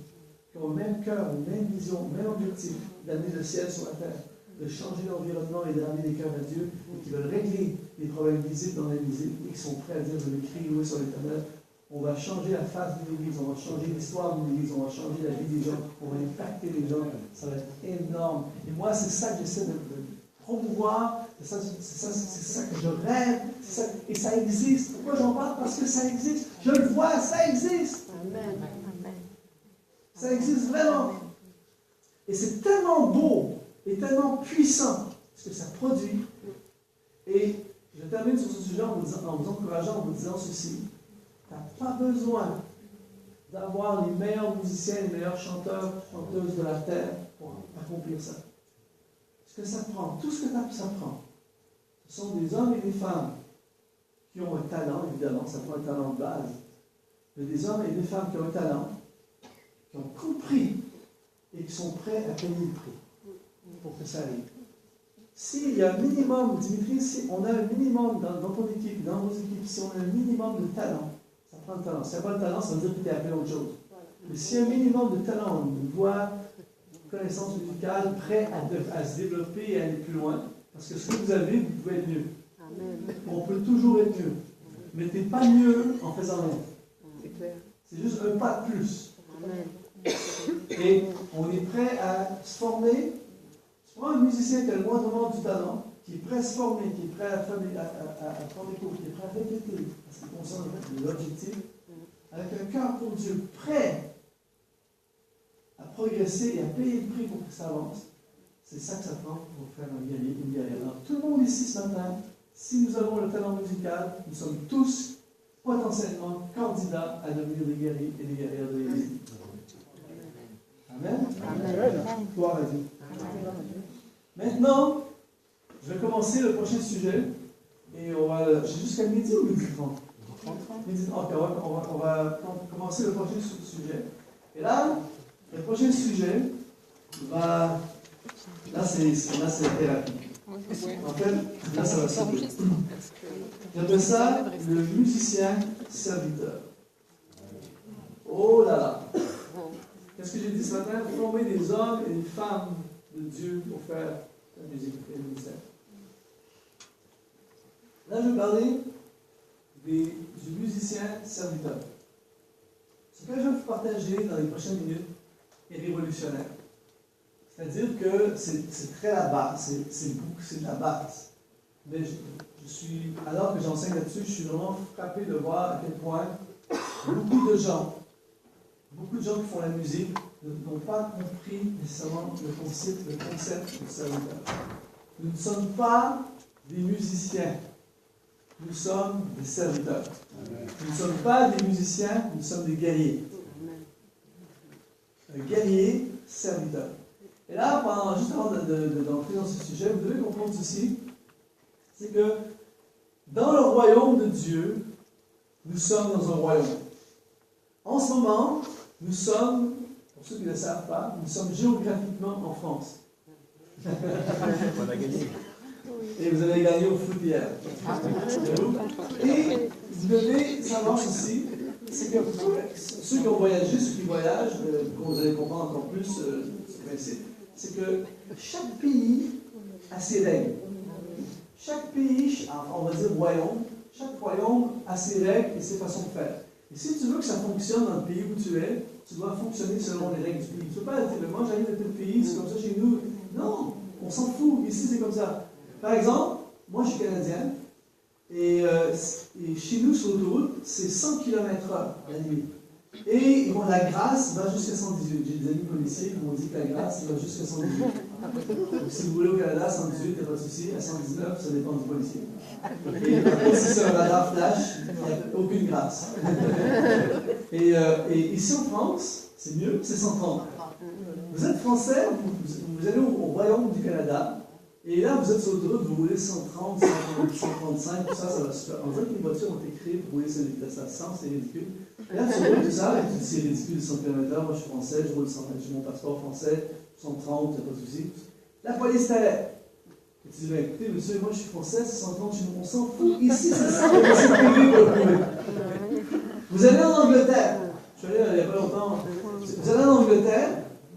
qui ont le même cœur, une même vision, le même objectif d'amener le ciel sur la terre, de changer l'environnement et d'amener les cœurs à Dieu, et qui veulent régler les problèmes visibles dans l'invisible, et qui sont prêts à dire je vais crier louer sur l'éternel. On va changer la face d'une église, on va changer l'histoire d'une église, on va changer la vie des gens, on va impacter les gens, ça va être énorme. Et moi, c'est ça que j'essaie de promouvoir, c'est ça que je rêve, et ça existe. Pourquoi j'en parle? Parce que ça existe. Je le vois, ça existe. Amen. Ça existe vraiment. Et c'est tellement beau et tellement puissant ce que ça produit. Et je termine sur ce sujet en vous encourageant, en vous disant ceci. Tu n'as pas besoin d'avoir les meilleurs musiciens, les meilleurs chanteurs, chanteuses de la terre pour accomplir ça. Ce que ça prend, tout ce que ça prend, ce sont des hommes et des femmes qui ont un talent, évidemment, ça prend un talent de base, mais des hommes et des femmes qui ont un talent, qui ont compris et qui sont prêts à payer le prix pour que ça arrive. S'il y a un minimum, Dimitri, si on a un minimum dans ton équipe, dans vos équipes, si on a un minimum de talent, ça prend le talent. Si il n'y a pas de talent, ça veut dire que tu es appelé à autre chose. Mais s'il y a un minimum de talent, une voix, connaissance musicale, prêt à se développer et à aller plus loin. Parce que ce que vous avez, vous pouvez être mieux. Amen. On peut toujours être mieux. Mais tu n'es pas mieux en faisant rien. C'est clair. C'est juste un pas de plus. Amen. Et on est prêt à se former. Tu prends un musicien qui a le moindrement du talent, qui est prêt à se former, qui est prêt à prendre des cours, qui est prêt à répéter, parce qu'il concerne l'objectif, avec un cœur pour Dieu, prêt à progresser et à payer le prix pour que ça avance. C'est ça que ça prend pour faire un guerrier, une guerrière. Alors, tout le monde ici ce matin, si nous avons le talent musical, nous sommes tous potentiellement candidats à devenir des guerriers et des guerrières de l'Église. Amen. Amen. Gloire à Dieu. Amen. Maintenant, je vais commencer le prochain sujet. Et on va. J'ai jusqu'à midi ou midi 30? Midi 30. Ok, on va commencer le prochain sujet. Et là, le prochain sujet va. Là, c'est thérapie. En fait, là, ça va se faire. J'appelle ça le musicien serviteur. Oh là là! Qu'est-ce que j'ai dit ce matin? Former des hommes et des femmes de Dieu pour faire la musique et le ministère. Là, je vais parler du musicien serviteur. Ce que je vais vous partager dans les prochaines minutes est révolutionnaire. C'est-à-dire que c'est très la base, c'est de la base. Mais alors que j'enseigne là-dessus, je suis vraiment frappé de voir à quel point beaucoup de gens qui font la musique n'ont pas compris nécessairement le concept du serviteur. Nous ne sommes pas des musiciens, nous sommes des serviteurs. Nous ne sommes pas des musiciens, nous sommes des guerriers. Un guerrier, serviteur. Et là, juste avant d'entrer dans ce sujet, vous devez comprendre ceci, c'est que dans le royaume de Dieu, nous sommes dans un royaume. En ce moment, nous sommes, pour ceux qui ne le savent pas, nous sommes géographiquement en France. On a gagné. Et vous avez gagné au foot hier. Et vous devez savoir ceci, c'est que ceux qui ont voyagé, ceux qui voyagent, vous allez comprendre encore plus ce principe, c'est que chaque pays a ses règles. Chaque pays, on va dire royaume, chaque royaume a ses règles et ses façons de faire. Et si tu veux que ça fonctionne dans le pays où tu es, tu dois fonctionner selon les règles du pays. Tu ne peux pas dire, moi j'arrive de tel pays, c'est comme ça chez nous. Non, on s'en fout. Ici, c'est comme ça. Par exemple, moi je suis canadien, et chez nous sur l'autoroute, c'est 100 km/h la nuit. Et la grâce va jusqu'à 118. J'ai des amis policiers qui m'ont dit que la grâce va jusqu'à 118. Donc, si vous voulez au Canada, 118, il n'y a pas de souci. À 119, ça dépend du policier. Et par contre, si c'est un radar flash, il n'y a aucune grâce. Et ici en France, c'est mieux, c'est 130. Vous êtes français, vous allez au royaume du Canada, et là, vous êtes sur l'autoroute, vous roulez 130, 135, tout ça, ça va super. On dirait que les voitures ont été créées pour rouler cette vitesse-là, c'est ridicule. Et là, tu roules tout ça, et tu dis, c'est ridicule, 100 km/h, moi je suis français, je roule 100, j'ai mon passeport français, 130, il n'y a pas de souci. La police t'arrête. Et tu dis, ben, écoutez, monsieur, moi je suis français, c'est 130 chez nous, on s'en fout, ici c'est 100, c'est privé pour le prouver. Vous allez en Angleterre, je suis allé il n'y a pas longtemps, vous allez en Angleterre,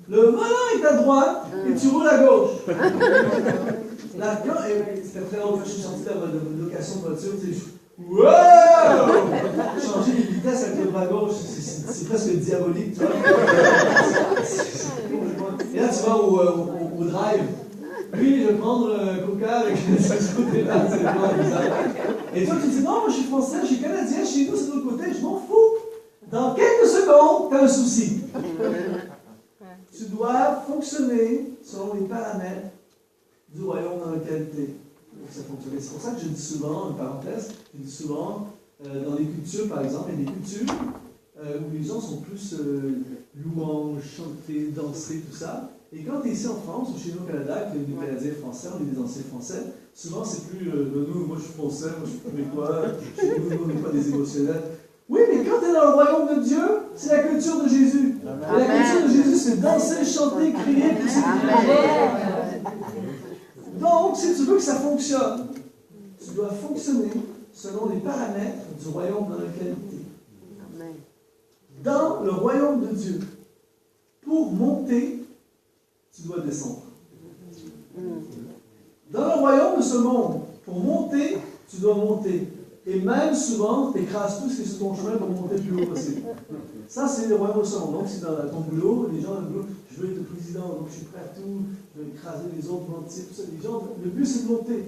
le volant est à droite et tu roules à gauche. Là, c'était très long que je suis sorti de location de voiture, tu sais, wow! Changer les vitesses avec le bras gauche, c'est presque diabolique, tu vois. Et là, tu vas au drive. Oui, je vais prendre le coca avec ce côté-là, c'est vraiment bizarre. Et toi, tu dis, non, moi je suis français, je suis canadien, chez nous c'est de l'autre côté, je m'en fous. Dans quelques secondes, tu as un souci. Tu dois fonctionner selon les paramètres du royaume dans lequel tu es. C'est pour ça que je dis souvent, une parenthèse, je dis souvent, dans les cultures, par exemple, il y a des cultures où les gens sont plus louanges, chanter, danser, tout ça. Et quand tu es ici en France, ou chez nous au Canada, que les Canadiens français, on est des anciens français, souvent c'est plus nous, moi je suis français, moi je suis québécois, chez nous, on n'est pas des émotionnels. Oui, mais quand tu es dans le royaume de Dieu, c'est la culture de Jésus. Et la culture de Jésus, c'est danser, chanter, crier, pousser des cris. Donc, si tu veux que ça fonctionne, tu dois fonctionner selon les paramètres du royaume dans lequel tu es. Dans le royaume de Dieu, pour monter, tu dois descendre. Dans le royaume de ce monde, pour monter, tu dois monter. Et même souvent, tu écrases tout ce qui est sur ton chemin pour monter le plus haut possible. Ça, c'est le royaume de ce monde. Donc, c'est dans ton boulot, les gens dans le boulot, je veux être le président, donc je suis prêt à tout, je vais écraser les autres, mentir, tout ça. Les gens, le but, c'est de monter.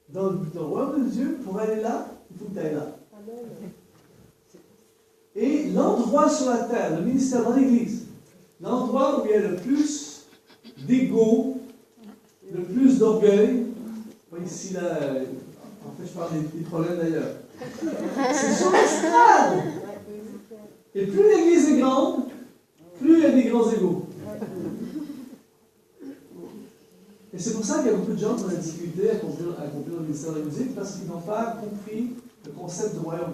Dans le royaume de Dieu, pour aller là, il faut que tu ailles là. Et l'endroit sur la terre, le ministère dans l'Église, l'endroit où il y a le plus d'ego, le plus d'orgueil, pas ici, là, en fait, je parle des problèmes d'ailleurs. C'est sur l'estrade. Et plus l'Église est grande, plus il y a des grands égos. Et c'est pour ça qu'il y a beaucoup de gens qui ont la difficulté à accomplir le ministère de la musique parce qu'ils n'ont pas compris le concept du royaume.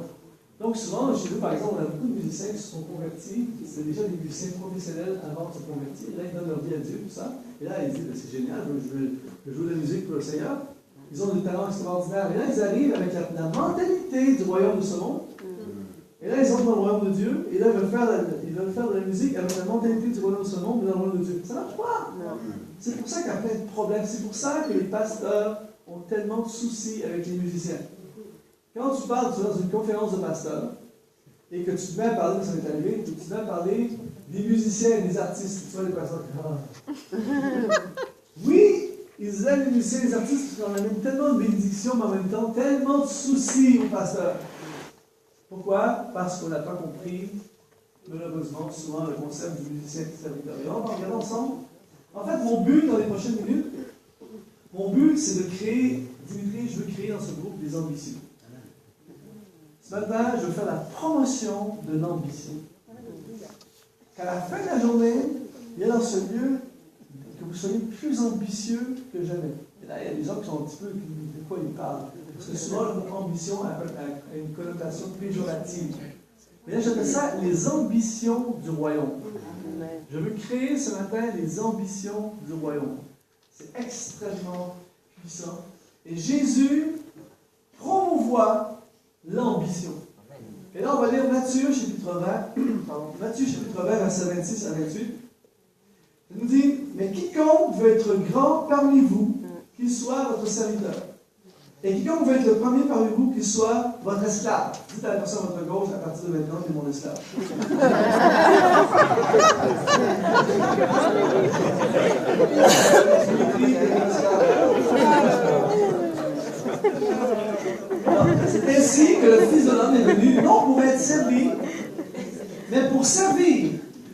Donc souvent, chez nous, par exemple, on a beaucoup de musiciens qui se sont convertis, c'était déjà des musiciens professionnels avant de se convertir, et là ils donnent leur vie à Dieu, tout ça, et là ils disent, ben, c'est génial, je veux jouer de la musique pour le Seigneur. Ils ont des talents extraordinaires, et là ils arrivent avec la mentalité du royaume de ce monde, et là ils entrent dans le royaume de Dieu, et là ils veulent faire de la musique avec la mentalité du royaume de ce monde, mais dans le royaume de Dieu. Ça marche pas! C'est pour ça qu'il y a plein de problèmes, c'est pour ça que les pasteurs ont tellement de soucis avec les musiciens. Quand tu parles, tu es dans une conférence de pasteurs, et que tu te mets à parler, ça m'est arrivé, que tu te mets à parler des musiciens et des artistes, tu vois les pasteurs qui oui, ils aiment les musiciens et les artistes parce qu'on amène tellement de bénédictions, mais en même temps, tellement de soucis aux pasteurs. Pourquoi? Parce qu'on n'a pas compris, malheureusement, souvent le concept du musicien et du serviteur. Et on va regarder ensemble. En fait, mon but dans les prochaines minutes, c'est de créer, Dimitri, je veux créer dans ce groupe des ambitieux. Ce matin, je veux faire la promotion de l'ambition. Qu'à la fin de la journée, il y a dans ce lieu que vous soyez plus ambitieux que jamais. Et là, il y a des gens qui sont un petit peu, de quoi ils parlent. Parce que souvent, le mot ambition a une connotation péjorative. Mais là, j'appelle ça les ambitions du royaume. Je veux créer ce matin les ambitions du royaume. C'est extrêmement puissant. Et Jésus promouvoit l'ambition. Et là, on va lire Matthieu, chapitre 20, versets 26 à 28. Il nous dit, mais quiconque veut être grand parmi vous, qu'il soit votre serviteur. Et quiconque veut être le premier parmi vous, qu'il soit votre esclave. Dites à la personne à votre gauche, à partir de maintenant, tu es mon esclave. C'est ainsi que le Fils de l'homme est venu, non pour être servi, mais pour servir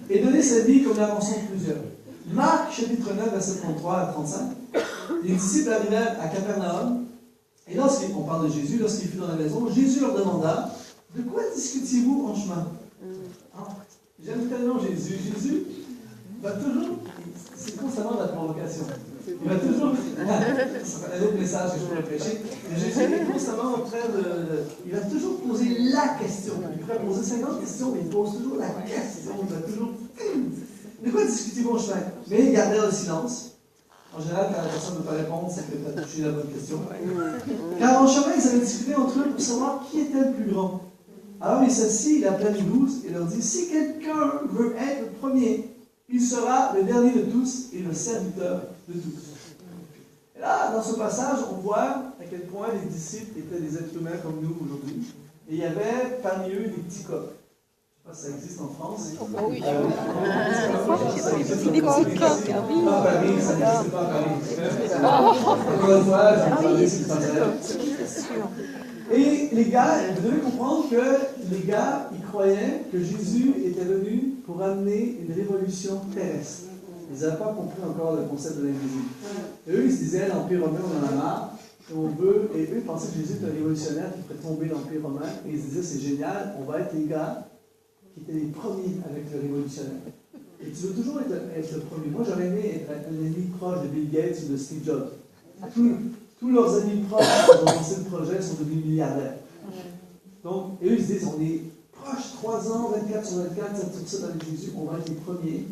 et donner sa vie comme la rançon de plusieurs. Marc, chapitre 9, verset 33 à 35. Les disciples arrivèrent à Capernaum, et lorsqu'on parle de Jésus, lorsqu'il fut dans la maison, Jésus leur demanda, de quoi discutiez-vous en chemin? J'aime tellement Jésus. Jésus va toujours, c'est constamment de la provocation. Il va toujours, c'est un autre message que je pourrais prêcher, mais Jésus est constamment en train il va toujours poser la question. Il pourrait poser 50 questions, mais il pose toujours la question. Il va toujours, de quoi discutez-vous en chemin? Mais ils gardèrent le silence. En général, quand la personne ne peut pas répondre, c'est que tu as touché la bonne question. Car en chemin, ils avaient discuté entre eux pour savoir qui était le plus grand. Alors il s'assit, il appela les 12 et leur dit, si quelqu'un veut être le premier, il sera le dernier de tous et le serviteur de tous. Et là, dans ce passage, on voit à quel point les disciples étaient des êtres humains comme nous aujourd'hui. Et il y avait parmi eux des petits coqs. Je ne sais pas si ça existe en France. Oui. Des petits coqs, oui. Pas à Paris, ça n'existe pas à Paris. Encore une fois, je vais parler si c'est sûr. Et les gars, vous devez comprendre que les gars, ils croyaient que Jésus était venu pour amener une révolution terrestre. Ils n'avaient pas compris encore le concept de l'invisible. Et eux, ils se disaient, l'Empire romain, on en a marre, et eux, ils pensaient que Jésus était un révolutionnaire qui ferait tomber l'Empire romain, et ils se disaient, c'est génial, on va être les gars qui étaient les premiers avec le révolutionnaire. Et tu veux toujours être le premier. Moi, j'aurais aimé être un ami proche de Bill Gates ou de Steve Jobs. Tous leurs amis proches qui ont lancé le projet sont devenus milliardaires. Donc, et eux, ils se disent, on est proches, 3 ans, 24 sur 24, 7 sur 7 avec Jésus, on va être les premiers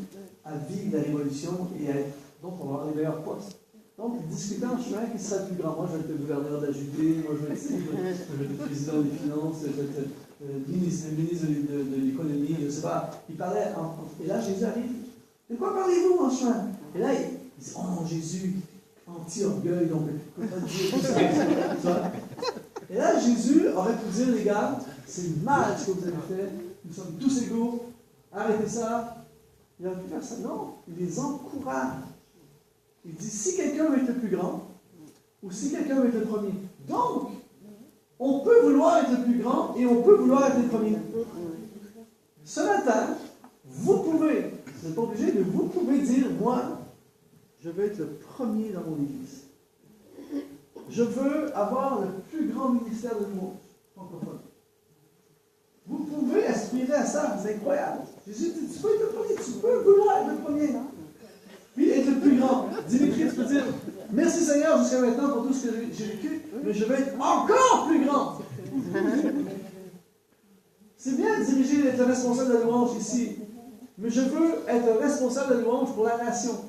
à vivre la révolution et donc on va avoir les meilleurs postes. Donc, ils discutaient en chemin qui sera le plus grand. Moi, je vais être le gouverneur de la Judée, moi, je vais être le président des finances, je vais être le ministre de l'économie, je ne sais pas. Ils parlaient, et là, Jésus arrive. De quoi parlez-vous en chemin? Et là, ils disent, oh non, Jésus, anti-orgueil, donc on ne peut pas dire tout ça. Et là, Jésus aurait pu dire, les gars, c'est mal ce que vous avez fait, nous sommes tous égaux, arrêtez ça. Il aurait pu faire ça. Non, il les encourage. Il dit, si quelqu'un veut être le plus grand, ou si quelqu'un veut être le premier. Donc, on peut vouloir être le plus grand et on peut vouloir être le premier. Ce matin, vous pouvez, vous n'êtes pas obligé, mais vous pouvez dire, moi, je veux être le premier dans mon église. Je veux avoir le plus grand ministère de monde francophone. Vous pouvez aspirer à ça, c'est incroyable. Jésus dit, tu peux être le premier, tu peux vouloir être le premier. Puis être le plus grand. Dimitri, tu peux dire, Merci Seigneur jusqu'à maintenant pour tout ce que j'ai vécu, mais je vais être encore plus grand. C'est bien de diriger, d'être le responsable de la louange ici, mais je veux être responsable de la louange pour la nation.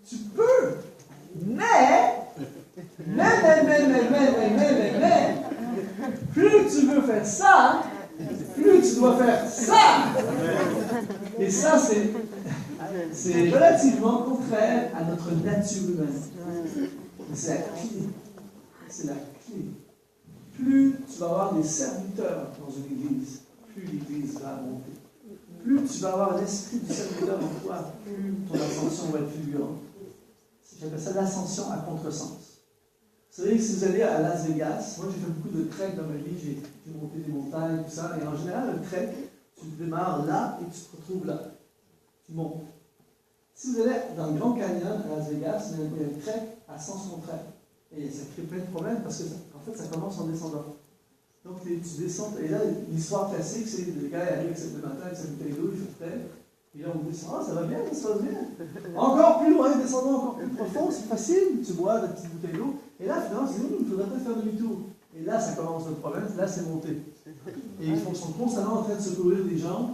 Tu peux, mais, plus tu veux faire ça, plus tu dois faire ça. Et ça, c'est relativement contraire à notre nature humaine. C'est la clé. C'est la clé. Plus tu vas avoir des serviteurs dans une église, plus l'église va monter. Plus tu vas avoir l'esprit du serviteur en toi, plus ton ascension va être fulgurante. J'appelle ça l'ascension à contresens. Vous savez, si vous allez à Las Vegas, moi j'ai fait beaucoup de trek dans ma vie, j'ai monté des montagnes, tout ça, et en général, le trek, tu démarres là et tu te retrouves là. Tu montes. Si vous allez dans le Grand Canyon à Las Vegas, il y a un trek à sens contraire. Et ça crée plein de problèmes parce que, en fait, ça commence en descendant. Donc, tu descends, et là, l'histoire classique, c'est le gars arrive avec le matin avec sa bouteille d'eau, il fait frais, et là, on descend, ça va bien, ça va bien. Encore plus loin, descendant encore plus profond, c'est facile, tu bois ta petite bouteille d'eau, et là, finalement, c'est il faudrait peut-être faire demi-tour. Et là, ça commence le problème, là, c'est monté. Et ils sont constamment en train de secourir des gens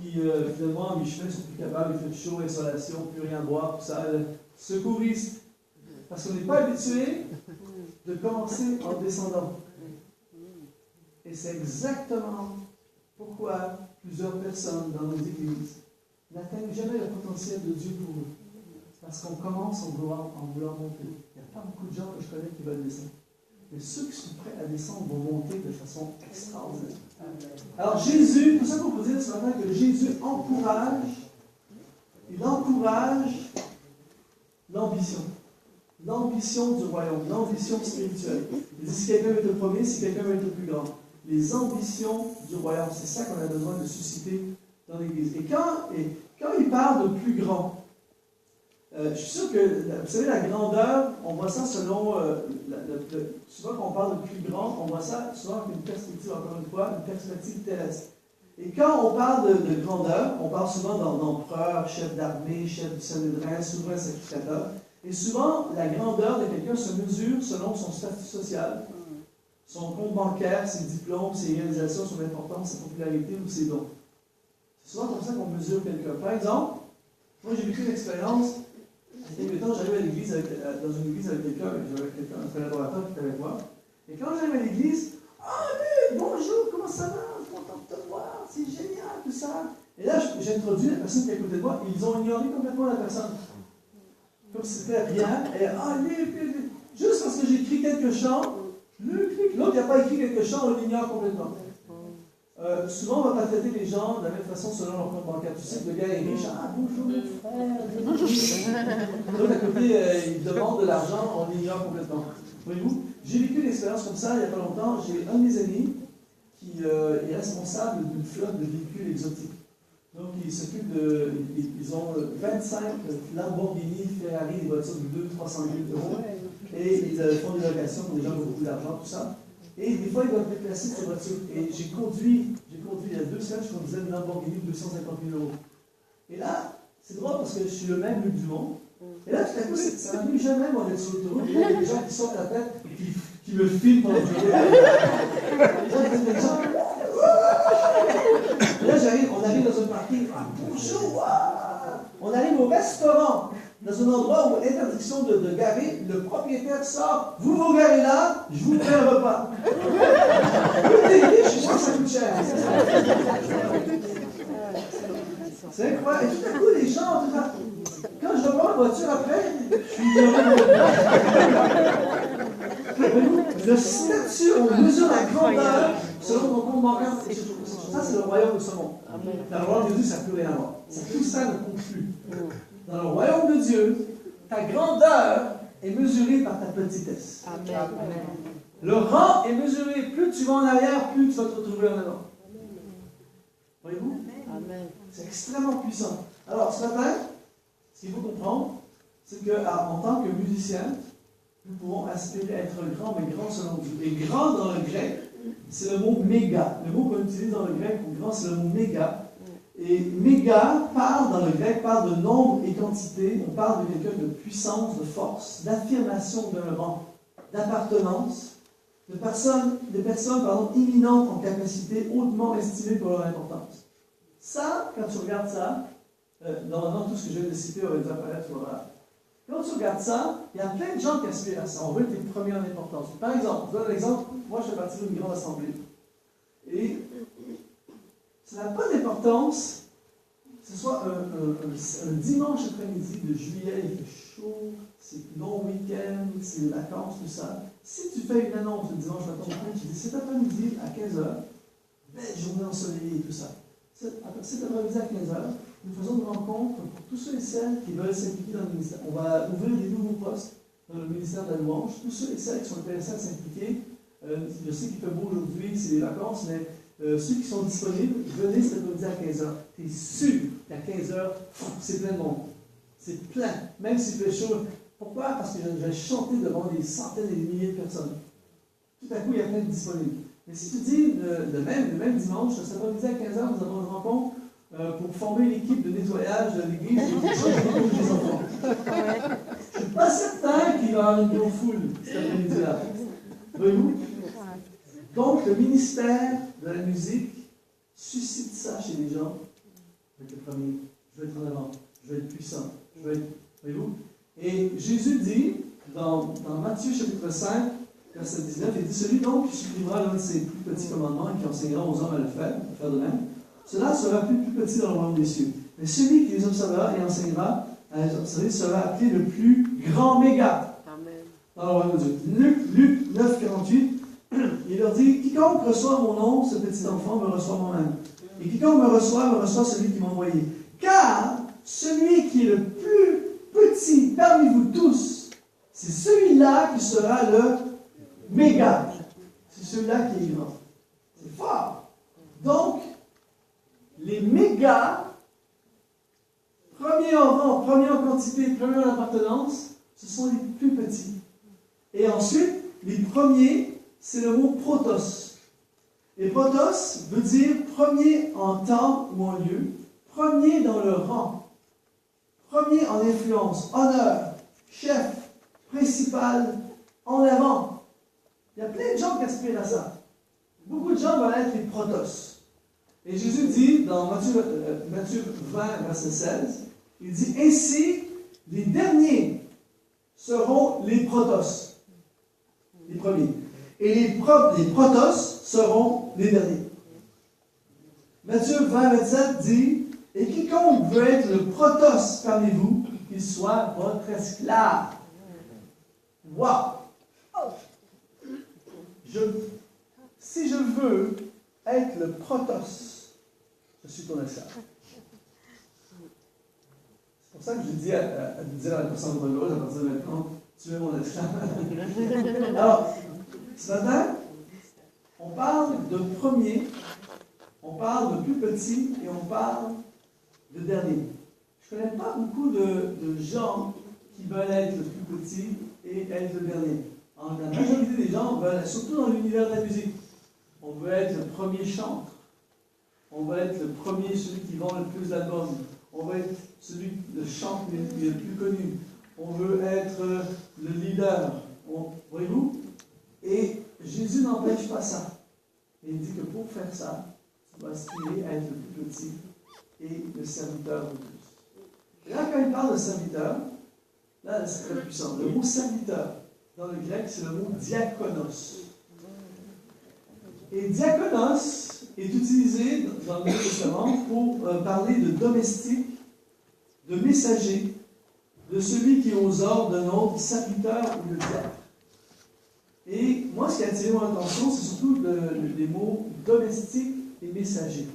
qui, finalement, à mi-chemin, sont plus capables, il fait chaud, insolation, plus rien boire, tout ça, secouristes. Parce qu'on n'est pas habitué de commencer en descendant. Et c'est exactement pourquoi plusieurs personnes dans nos églises n'atteignent jamais le potentiel de Dieu pour eux. Parce qu'on commence en voulant monter. Il n'y a pas beaucoup de gens que je connais qui veulent descendre. Mais ceux qui sont prêts à descendre vont monter de façon extraordinaire. Alors Jésus, tout ça pour vous dire ce matin que Jésus encourage l'ambition. L'ambition du royaume, l'ambition spirituelle. Il dit si quelqu'un veut être le premier, si quelqu'un veut être le plus grand. Les ambitions du royaume, c'est ça qu'on a besoin de susciter dans l'Église. Et quand il parle de plus grand, je suis sûr que, vous savez, la grandeur, on voit ça selon, souvent quand on parle de plus grand, on voit ça souvent avec une perspective, encore une fois, une perspective terrestre. Et quand on parle de grandeur, on parle souvent d'empereur, chef d'armée, chef du Sanhédrin, souverain sacrificateur. Et souvent, la grandeur de quelqu'un se mesure selon son statut social, son compte bancaire, ses diplômes, ses réalisations, son importance, sa popularité ou ses dons. C'est souvent comme ça qu'on mesure quelqu'un. Par exemple, moi j'ai vécu une expérience, il y a quelques temps, j'arrive à l'église dans une église avec quelqu'un, un collaborateur qui était avec moi. Et quand j'arrive à l'église, Luc, bonjour, comment ça va? Je suis content de te voir, c'est génial, tout ça. Et là, j'introduis la personne qui est à côté de moi, ils ont ignoré complètement la personne. Comme si c'était rien, et Luc, juste parce que j'écris quelques chants, l'autre n'a pas écrit quelques chants, on l'ignore complètement. Souvent, on ne va pas traiter les gens de la même façon selon leur compte bancaire. Tu sais que le gars est riche, bonjour mon frère. L'autre à côté, il demande de l'argent, on l'ignore complètement. Voyez-vous, j'ai vécu une expérience comme ça il n'y a pas longtemps. J'ai un de mes amis qui est responsable d'une flotte de véhicules exotiques. Donc, ils ont 25 Lamborghini, Ferrari, des voitures de 200 000 à 300 000 euros. Et ils font des locations pour des gens qui ont beaucoup d'argent, tout ça. Et des fois, ils doivent déplacer ces voitures. Et j'ai conduit, il y a 2 semaines, je conduisais une Lamborghini de 250 000 euros. Et là, c'est drôle parce que je suis le même Luc Dumont. Et là, tout à coup, ça n'arrive jamais, moi, d'être sur l'autoroute. Il y a des gens qui sortent la tête et qui me filment pendant que je roule. Les gens, et là, on arrive dans un parking. Bonjour! On arrive au restaurant, dans un endroit où interdiction de garer, le propriétaire sort, vous garez là, je vous fais un repas. Je crois que ça coûte cher. C'est incroyable. Et tout à coup, les gens, quand je reprends la voiture après, je suis le statut, on mesure la grandeur selon ton compte bancaire. Ça, c'est le royaume de ce monde. Dans le royaume de Dieu, ça n'a plus rien à voir. Tout ça ne compte plus. Dans le royaume de Dieu, ta grandeur est mesurée par ta petitesse. Amen. Le rang est mesuré. Plus tu vas en arrière, plus tu vas te retrouver en avant. Voyez-vous? Amen. C'est extrêmement puissant. Alors, ce matin, ce qu'il faut comprendre, c'est qu'en tant que musicien, nous pouvons aspirer à être grand, mais grand selon Dieu. Et grand dans le grec, c'est le mot méga. Le mot qu'on utilise dans le grec pour grand, c'est le mot méga. Et méga parle, dans le grec, parle de nombre et quantité. On parle de quelqu'un de puissance, de force, d'affirmation d'un rang, d'appartenance, de personnes imminentes en capacité, hautement estimées pour leur importance. Ça, quand tu regardes ça, normalement, tout ce que je viens de citer aurait dû apparaître sur l'horaire. Quand tu regardes ça, il y a plein de gens qui aspirent à ça. On veut être les premiers en importance. Par exemple, je donne un exemple. Moi, je fais partie d'une grande assemblée. Et ça n'a pas d'importance que ce soit un dimanche après-midi de juillet, il fait chaud, c'est long week-end, c'est les vacances, tout ça. Si tu fais une annonce le dimanche matin, tu dis cet après-midi à 15h, belle journée ensoleillée et tout ça. Cet après-midi à 15h, nous faisons une rencontre pour tous ceux et celles qui veulent s'impliquer dans le ministère. On va ouvrir des nouveaux postes dans le ministère de la louange. Tous ceux et celles qui sont intéressés à s'impliquer, je sais qu'il fait beau aujourd'hui, c'est les vacances, mais ceux qui sont disponibles, venez cet après-midi à 15h. Tu es sûr qu'à 15h, c'est plein de monde. C'est plein, même s'il fait chaud. Pourquoi? Parce que je vais chanter devant des centaines et des milliers de personnes. Tout à coup, il y a plein de disponibles. Mais si tu dis le même dimanche, cet après-midi à 15h, nous avons une rencontre pour former l'équipe de nettoyage de l'église et de changer les enfants. Je ne suis pas certain qu'il va y avoir une grosse foule cet après-midi-là. Voyez-vous? Donc, le ministère de la musique suscite ça chez les gens. Je vais être le premier, je vais être en avant, je vais être puissant, je vais être... Voyez-vous? Et Jésus dit, dans Matthieu chapitre 5, verset 19, il dit, celui donc qui supprimera l'un de ses plus petits commandements et qui enseignera aux hommes à le faire de même, cela sera plus petit dans le royaume des cieux. Mais celui qui les observera et enseignera à les observer sera appelé le plus grand méga dans le royaume de Dieu. Luc 9, 48, il leur dit, quiconque reçoit mon nom, ce petit enfant me reçoit moi-même. Et quiconque me reçoit celui qui m'a envoyé. Car celui qui est le plus petit parmi vous tous, c'est celui-là qui sera le méga. C'est celui-là qui est grand. C'est fort. Donc, les mégas, premier en rang, premier en quantité, premier en appartenance, ce sont les plus petits. Et ensuite, les premiers, c'est le mot protos. Et protos veut dire premier en temps ou en lieu, premier dans le rang, premier en influence, honneur, chef, principal, en avant. Il y a plein de gens qui aspirent à ça. Beaucoup de gens veulent être les protos. Et Jésus dit dans Matthieu 20, verset 16, il dit, ainsi, les derniers seront les protos, les premiers. Et les protos seront les derniers. Matthieu 20, 27 dit, et quiconque veut être le protos parmi vous, qu'il soit votre esclave. Wow! Si je veux être le protos, je suis ton esclave. C'est pour ça que je dis à la personne de gauche, à partir de maintenant, tu es mon esclave. Alors, ce matin, on parle de premier, on parle de plus petit et on parle de dernier. Je ne connais pas beaucoup de gens qui veulent être le plus petit et être le dernier. La majorité des gens veulent, surtout dans l'univers de la musique, on veut être le premier chanteur. On veut être le premier, celui qui vend le plus d'albums. On veut être celui le chante le plus connu. On veut être le leader. Voyez-vous? Et Jésus n'empêche pas ça. Il dit que pour faire ça, tu dois aspirer à être le plus petit et le serviteur de tous. Et là, quand il parle de serviteur, là, c'est très puissant. Le mot serviteur, dans le grec, c'est le mot diakonos. Et diakonos est utilisé dans le Nouveau Testament pour parler de domestique, de messager, de celui qui est aux ordres d'un autre serviteur ou de diacre. Et moi, ce qui a attiré mon attention, c'est surtout les mots domestique et messager.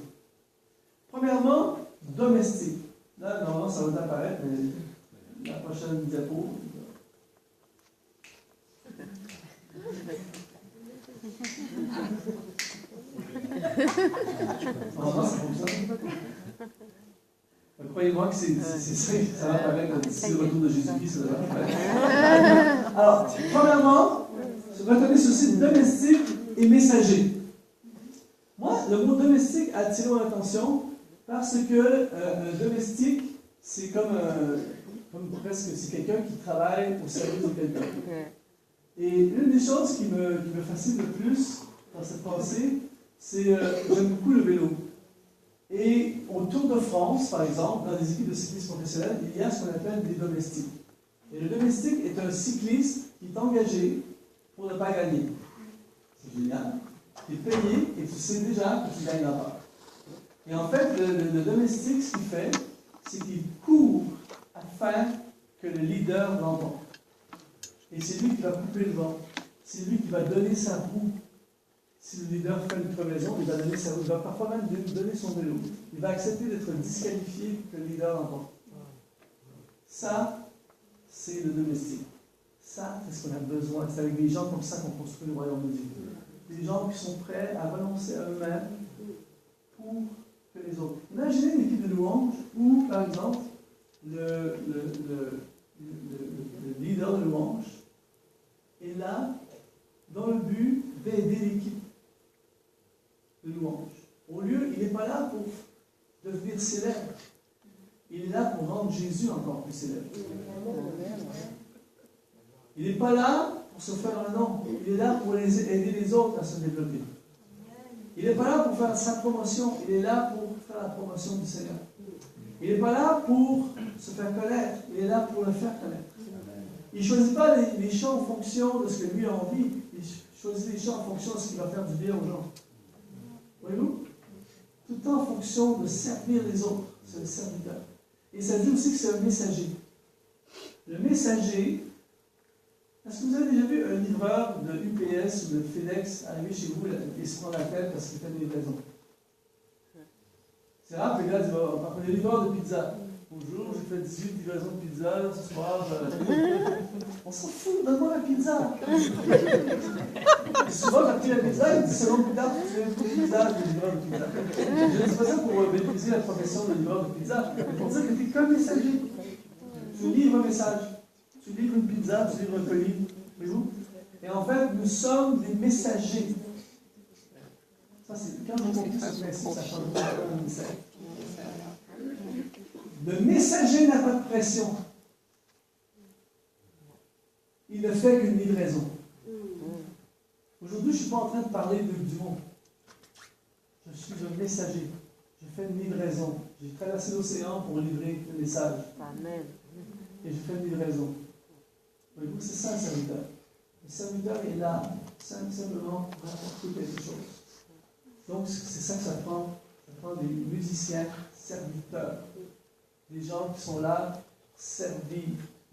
Premièrement, domestique. Là, normalement, ça va apparaître, mais la prochaine diapo. Normalement, ça fonctionne. Croyez-moi que c'est ça va apparaître d'ici le retour de Jésus-Christ. Alors, premièrement, retenez ceci, domestique et messager. Moi, le mot domestique a attiré mon attention Parce que un domestique, c'est comme presque, c'est quelqu'un qui travaille au service de quelqu'un. Et une des choses qui me fascine le plus dans cette pensée, c'est j'aime beaucoup le vélo. Et au Tour de France, par exemple, dans les équipes de cyclisme professionnels, il y a ce qu'on appelle des domestiques. Et le domestique est un cycliste qui est engagé pour ne pas gagner. C'est génial. Tu es payé et tu sais déjà que tu ne gagneras pas. Et en fait, le domestique, ce qu'il fait, c'est qu'il court afin que le leader l'emporte. Et c'est lui qui va couper le vent. C'est lui qui va donner sa roue. Si le leader fait une crevaison, il va donner sa roue. Il va parfois même donner son vélo. Il va accepter d'être disqualifié pour que le leader l'emporte. Ça, c'est le domestique. Ça, c'est ce qu'on a besoin. C'est avec des gens comme ça qu'on construit le royaume de Dieu. Des gens qui sont prêts à renoncer à eux-mêmes pour que les autres. Imaginez une équipe de louange où, par exemple, le leader de louange est là dans le but d'aider l'équipe de louange. Au lieu, il n'est pas là pour devenir célèbre. Il est là pour rendre Jésus encore plus célèbre. Il n'est pas là pour se faire un nom. Il est là pour aider les autres à se développer. Il n'est pas là pour faire sa promotion. Il est là pour faire la promotion du Seigneur. Il n'est pas là pour se faire connaître. Il est là pour le faire connaître. Il ne choisit pas les chants en fonction de ce que lui a envie. Il choisit les chants en fonction de ce qui va faire du bien aux gens. Voyez-vous? Tout le temps en fonction de servir les autres. C'est le serviteur. Et ça dit aussi que c'est un messager. Le messager, est-ce que vous avez déjà vu un livreur de UPS ou de FedEx arriver chez vous et se prendre la tête parce qu'il fait une livraison? C'est rare que les gars disent, les livreurs de pizza. Bonjour, j'ai fait 18 livraisons de pizza ce soir. On s'en fout, donne-moi la pizza. Et souvent, quand tu as la pizza, il dit 10 secondes plus tard, tu fais une pizza de livreur de pizza. Je ne dis pas ça pour bénéficier la profession de livreur de pizza, mais pour dire que tu es comme messager. Tu livres un message. Tu livres une pizza, tu livres un colis. Voyez-vous? Et en fait, nous sommes des messagers. Ça, c'est quand j'ai compris ce principe, ça change beaucoup le message. Le messager n'a pas de pression. Il ne fait qu'une livraison. Aujourd'hui, je ne suis pas en train de parler du monde. Je suis un messager. J'ai fait une livraison. J'ai traversé l'océan pour livrer le message. Amen. Et j'ai fait une livraison. Voyez-vous, c'est ça le serviteur. Le serviteur est là, simplement pour apporter quelque chose. Donc, c'est ça que ça prend. Ça prend des musiciens serviteurs. Des gens qui sont là pour servir.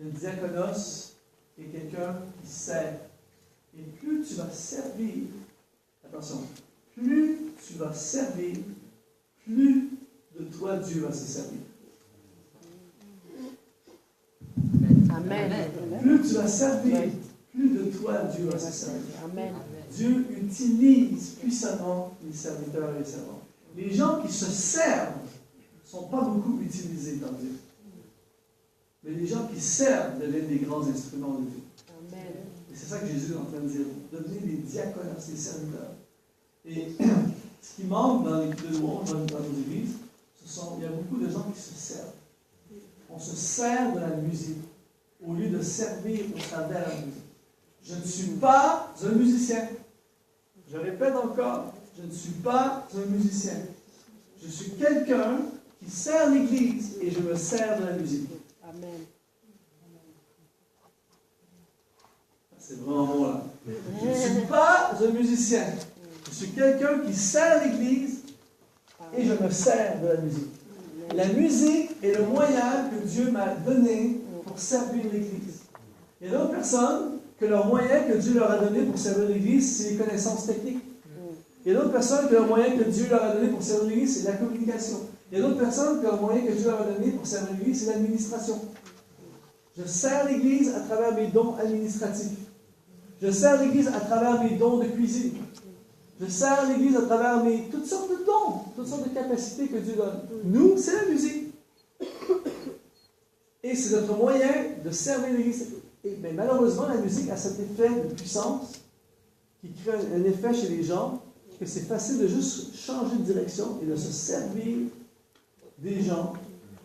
Le diaconos est quelqu'un qui sert. Et plus tu vas servir, attention, plus tu vas servir, plus de toi Dieu va se servir. Amen. Plus tu vas servir, plus de toi Dieu va se servir. Amen. Dieu utilise puissamment les serviteurs et les servantes. Les gens qui se servent ne sont pas beaucoup utilisés par Dieu. Mais les gens qui servent deviennent des grands instruments de Dieu. Amen. Et c'est ça que Jésus est en train de dire. Devenez des diacones, des serviteurs. Et ce qui manque dans les de louange, dans nos églises, il y a beaucoup de gens qui se servent. On se sert de la musique au lieu de servir au travers de la musique. Je ne suis pas un musicien. Je répète encore, je ne suis pas un musicien. Je suis quelqu'un qui sert l'Église et je me sers de la musique. Amen. C'est vraiment bon là. Je ne suis pas un musicien. Je suis quelqu'un qui sert l'Église et je me sers de la musique. La musique est le moyen que Dieu m'a donné pour servir l'Église. Il y a d'autres personnes que leur moyen que Dieu leur a donné pour servir l'Église, c'est les connaissances techniques. Il y a d'autres personnes que leur moyen que Dieu leur a donné pour servir l'Église, c'est la communication. Il y a d'autres personnes que leur moyen que Dieu leur a donné pour servir l'Église, c'est l'administration. Je sers l'Église à travers mes dons administratifs. Je sers l'Église à travers mes dons de cuisine. Je sers l'Église à travers toutes sortes de dons, toutes sortes de capacités que Dieu donne. Nous, c'est la musique. Et c'est notre moyen de servir l'Église. Mais malheureusement, la musique a cet effet de puissance qui crée un effet chez les gens que c'est facile de juste changer de direction et de se servir des gens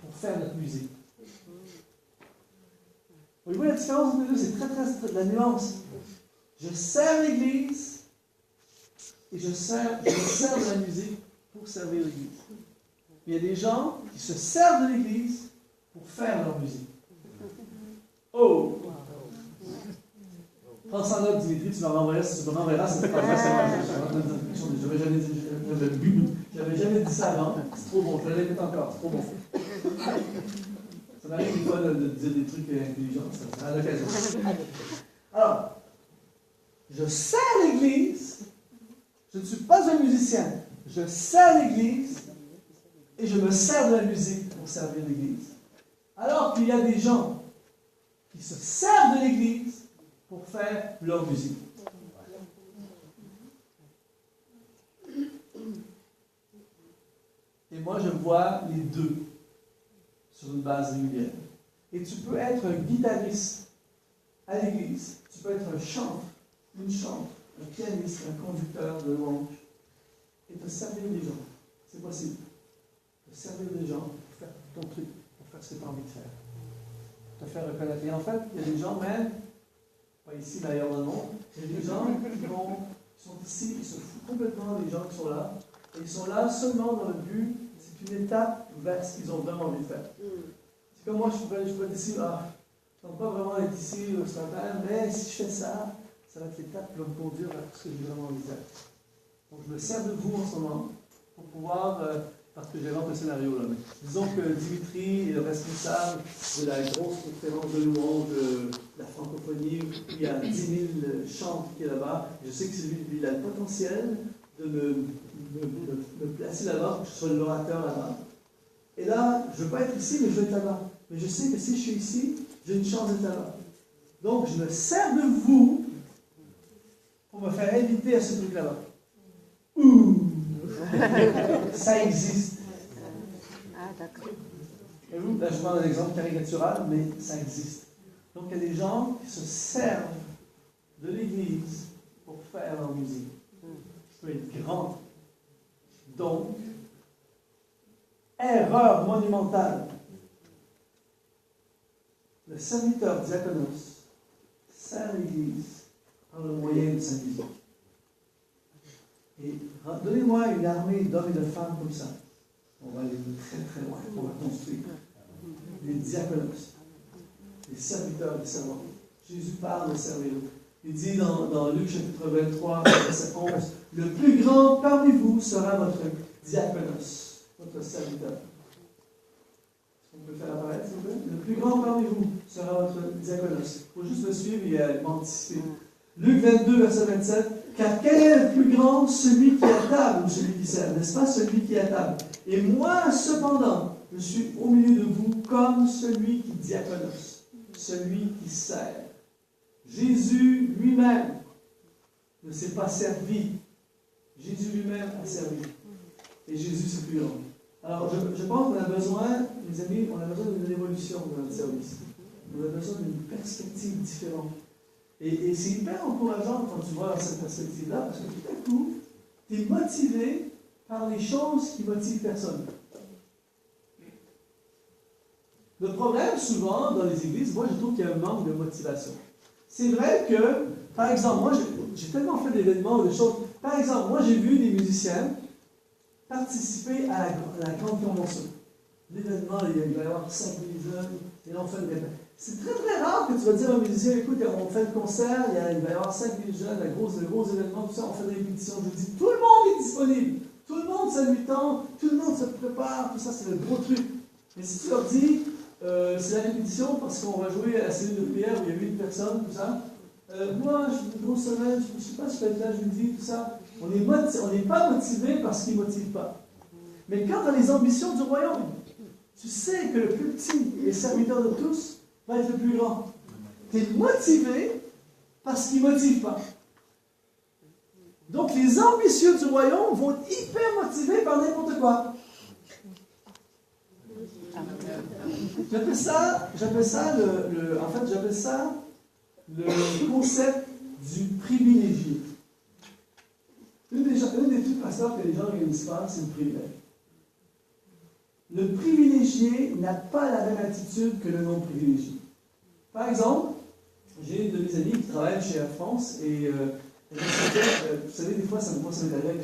pour faire notre musique. Vous voyez la différence entre les deux? C'est très la nuance. Je sers l'Église et je sers de la musique pour servir l'Église. Il y a des gens qui se servent de l'Église pour faire leur musique. Oh! Prends ça en note, Dimitri, tu me renverras cette phrase-là. J'avais jamais dit ça avant. C'est trop bon, je le répète encore, c'est trop bon. Ça m'arrive une fois de dire des trucs intelligents, ça a l'occasion. Alors, je sers l'Église, je ne suis pas un musicien, je sers l'Église et je me sers de la musique pour servir l'Église. Alors qu'il y a des gens qui se servent de l'Église pour faire leur musique. Et moi, je vois les deux sur une base régulière. Et tu peux être un guitariste à l'église, tu peux être un chanteur, une chanteuse, un pianiste, un conducteur de louange, et te servir des gens. C'est possible. Te servir des gens pour faire ton truc, pour faire ce que tu as envie de faire. Te faire reconnaître. Et en fait, il y a des gens, même, pas ici, mais ailleurs dans le monde, il y a des gens qui sont ici, qui se foutent complètement des gens qui sont là, et ils sont là seulement dans le but, c'est une étape vers ce qu'ils ont vraiment envie de faire. C'est comme moi, je peux être ici, je ne peux pas vraiment être ici ce matin, mais si je fais ça, ça va être l'étape qui va me conduire vers ce que j'ai vraiment envie de faire. Donc je me sers de vous en ce moment pour pouvoir, parce que j'invente un scénario là, mais disons que Dimitri est le responsable de la grosse conférence de louange de la francophonie, où il y a 10 000 chants qui est là-bas. Je sais que c'est lui, il a le potentiel de me placer là-bas, pour que je sois l'orateur là-bas. Et là, je ne veux pas être ici, mais je veux être là-bas. Mais je sais que si je suis ici, j'ai une chance d'être là-bas. Donc, je me sers de vous pour me faire inviter à ce truc là-bas. Ouh! Ça existe. Ah, d'accord. Et vous, là, je prends un exemple caricatural, mais ça existe. Donc, il y a des gens qui se servent de l'Église pour faire leur musique. Ça peut être grand. Donc, erreur monumentale. Le serviteur diaconos sert l'Église par le moyen de sa musique. Et donnez-moi une armée d'hommes et de femmes comme ça. On va aller très loin. On va construire. Les diaconos, les serviteurs des servants. Jésus parle de servir. Il dit dans Luc chapitre 23, verset 11, « Le plus grand parmi vous sera votre diaconos, votre serviteur. » On peut faire apparaître, s'il vous plaît? Le plus grand parmi vous sera votre diaconos. Il faut juste me suivre et m'anticiper. Luc 22, verset 27. Car quel est le plus grand, celui qui est à table ou celui qui sert? N'est-ce pas celui qui est à table? Et moi, cependant, je suis au milieu de vous comme celui qui diaconos, celui qui sert. Jésus lui-même ne s'est pas servi. Jésus lui-même a servi. Et Jésus, c'est plus grand. Alors, je pense qu'on a besoin, mes amis, on a besoin d'une évolution de notre service. On a besoin d'une perspective différente. Et c'est hyper encourageant quand tu vois cette perspective-là, parce que tout à coup, tu es motivé par les choses qui motivent personne. Le problème, souvent, dans les églises, moi, je trouve qu'il y a un manque de motivation. C'est vrai que, par exemple, moi, j'ai tellement fait d'événements ou des choses. Par exemple, moi, j'ai vu des musiciens participer à la grande convention. L'événement, il va y avoir 5 000 jeunes, et là, on fait le répète. C'est très rare que tu vas dire à un musicien, écoute, on fait le concert, il va y avoir 5 000 jeunes, le gros événement, tout ça, on fait des répétitions. Je dis, tout le monde est disponible. Tout le monde ça lui tend, tout le monde se prépare, tout ça, c'est le gros truc. Mais si tu leur dis, c'est la répétition parce qu'on va jouer à la cellule de prière où il y a 8 personnes, tout ça. Moi, j'ai une grosse semaine, je ne sais pas si je peux être là jeudi, tout ça. On n'est pas motivé parce qu'il ne motive pas. Mais quand tu as les ambitions du royaume, tu sais que le plus petit et serviteur de tous va être le plus grand. Tu es motivé parce qu'il ne motive pas. Donc les ambitieux du royaume vont être hyper motivés par n'importe quoi. J'appelle ça le concept du privilégié. Une des trucs pasteurs que les gens ne réalisent pas, c'est le privilège. le privilégié n'a pas la même attitude que le non privilégié. Par exemple, j'ai une de mes amies qui travaille chez Air France et vous savez, des fois, ça m'est arrivé avec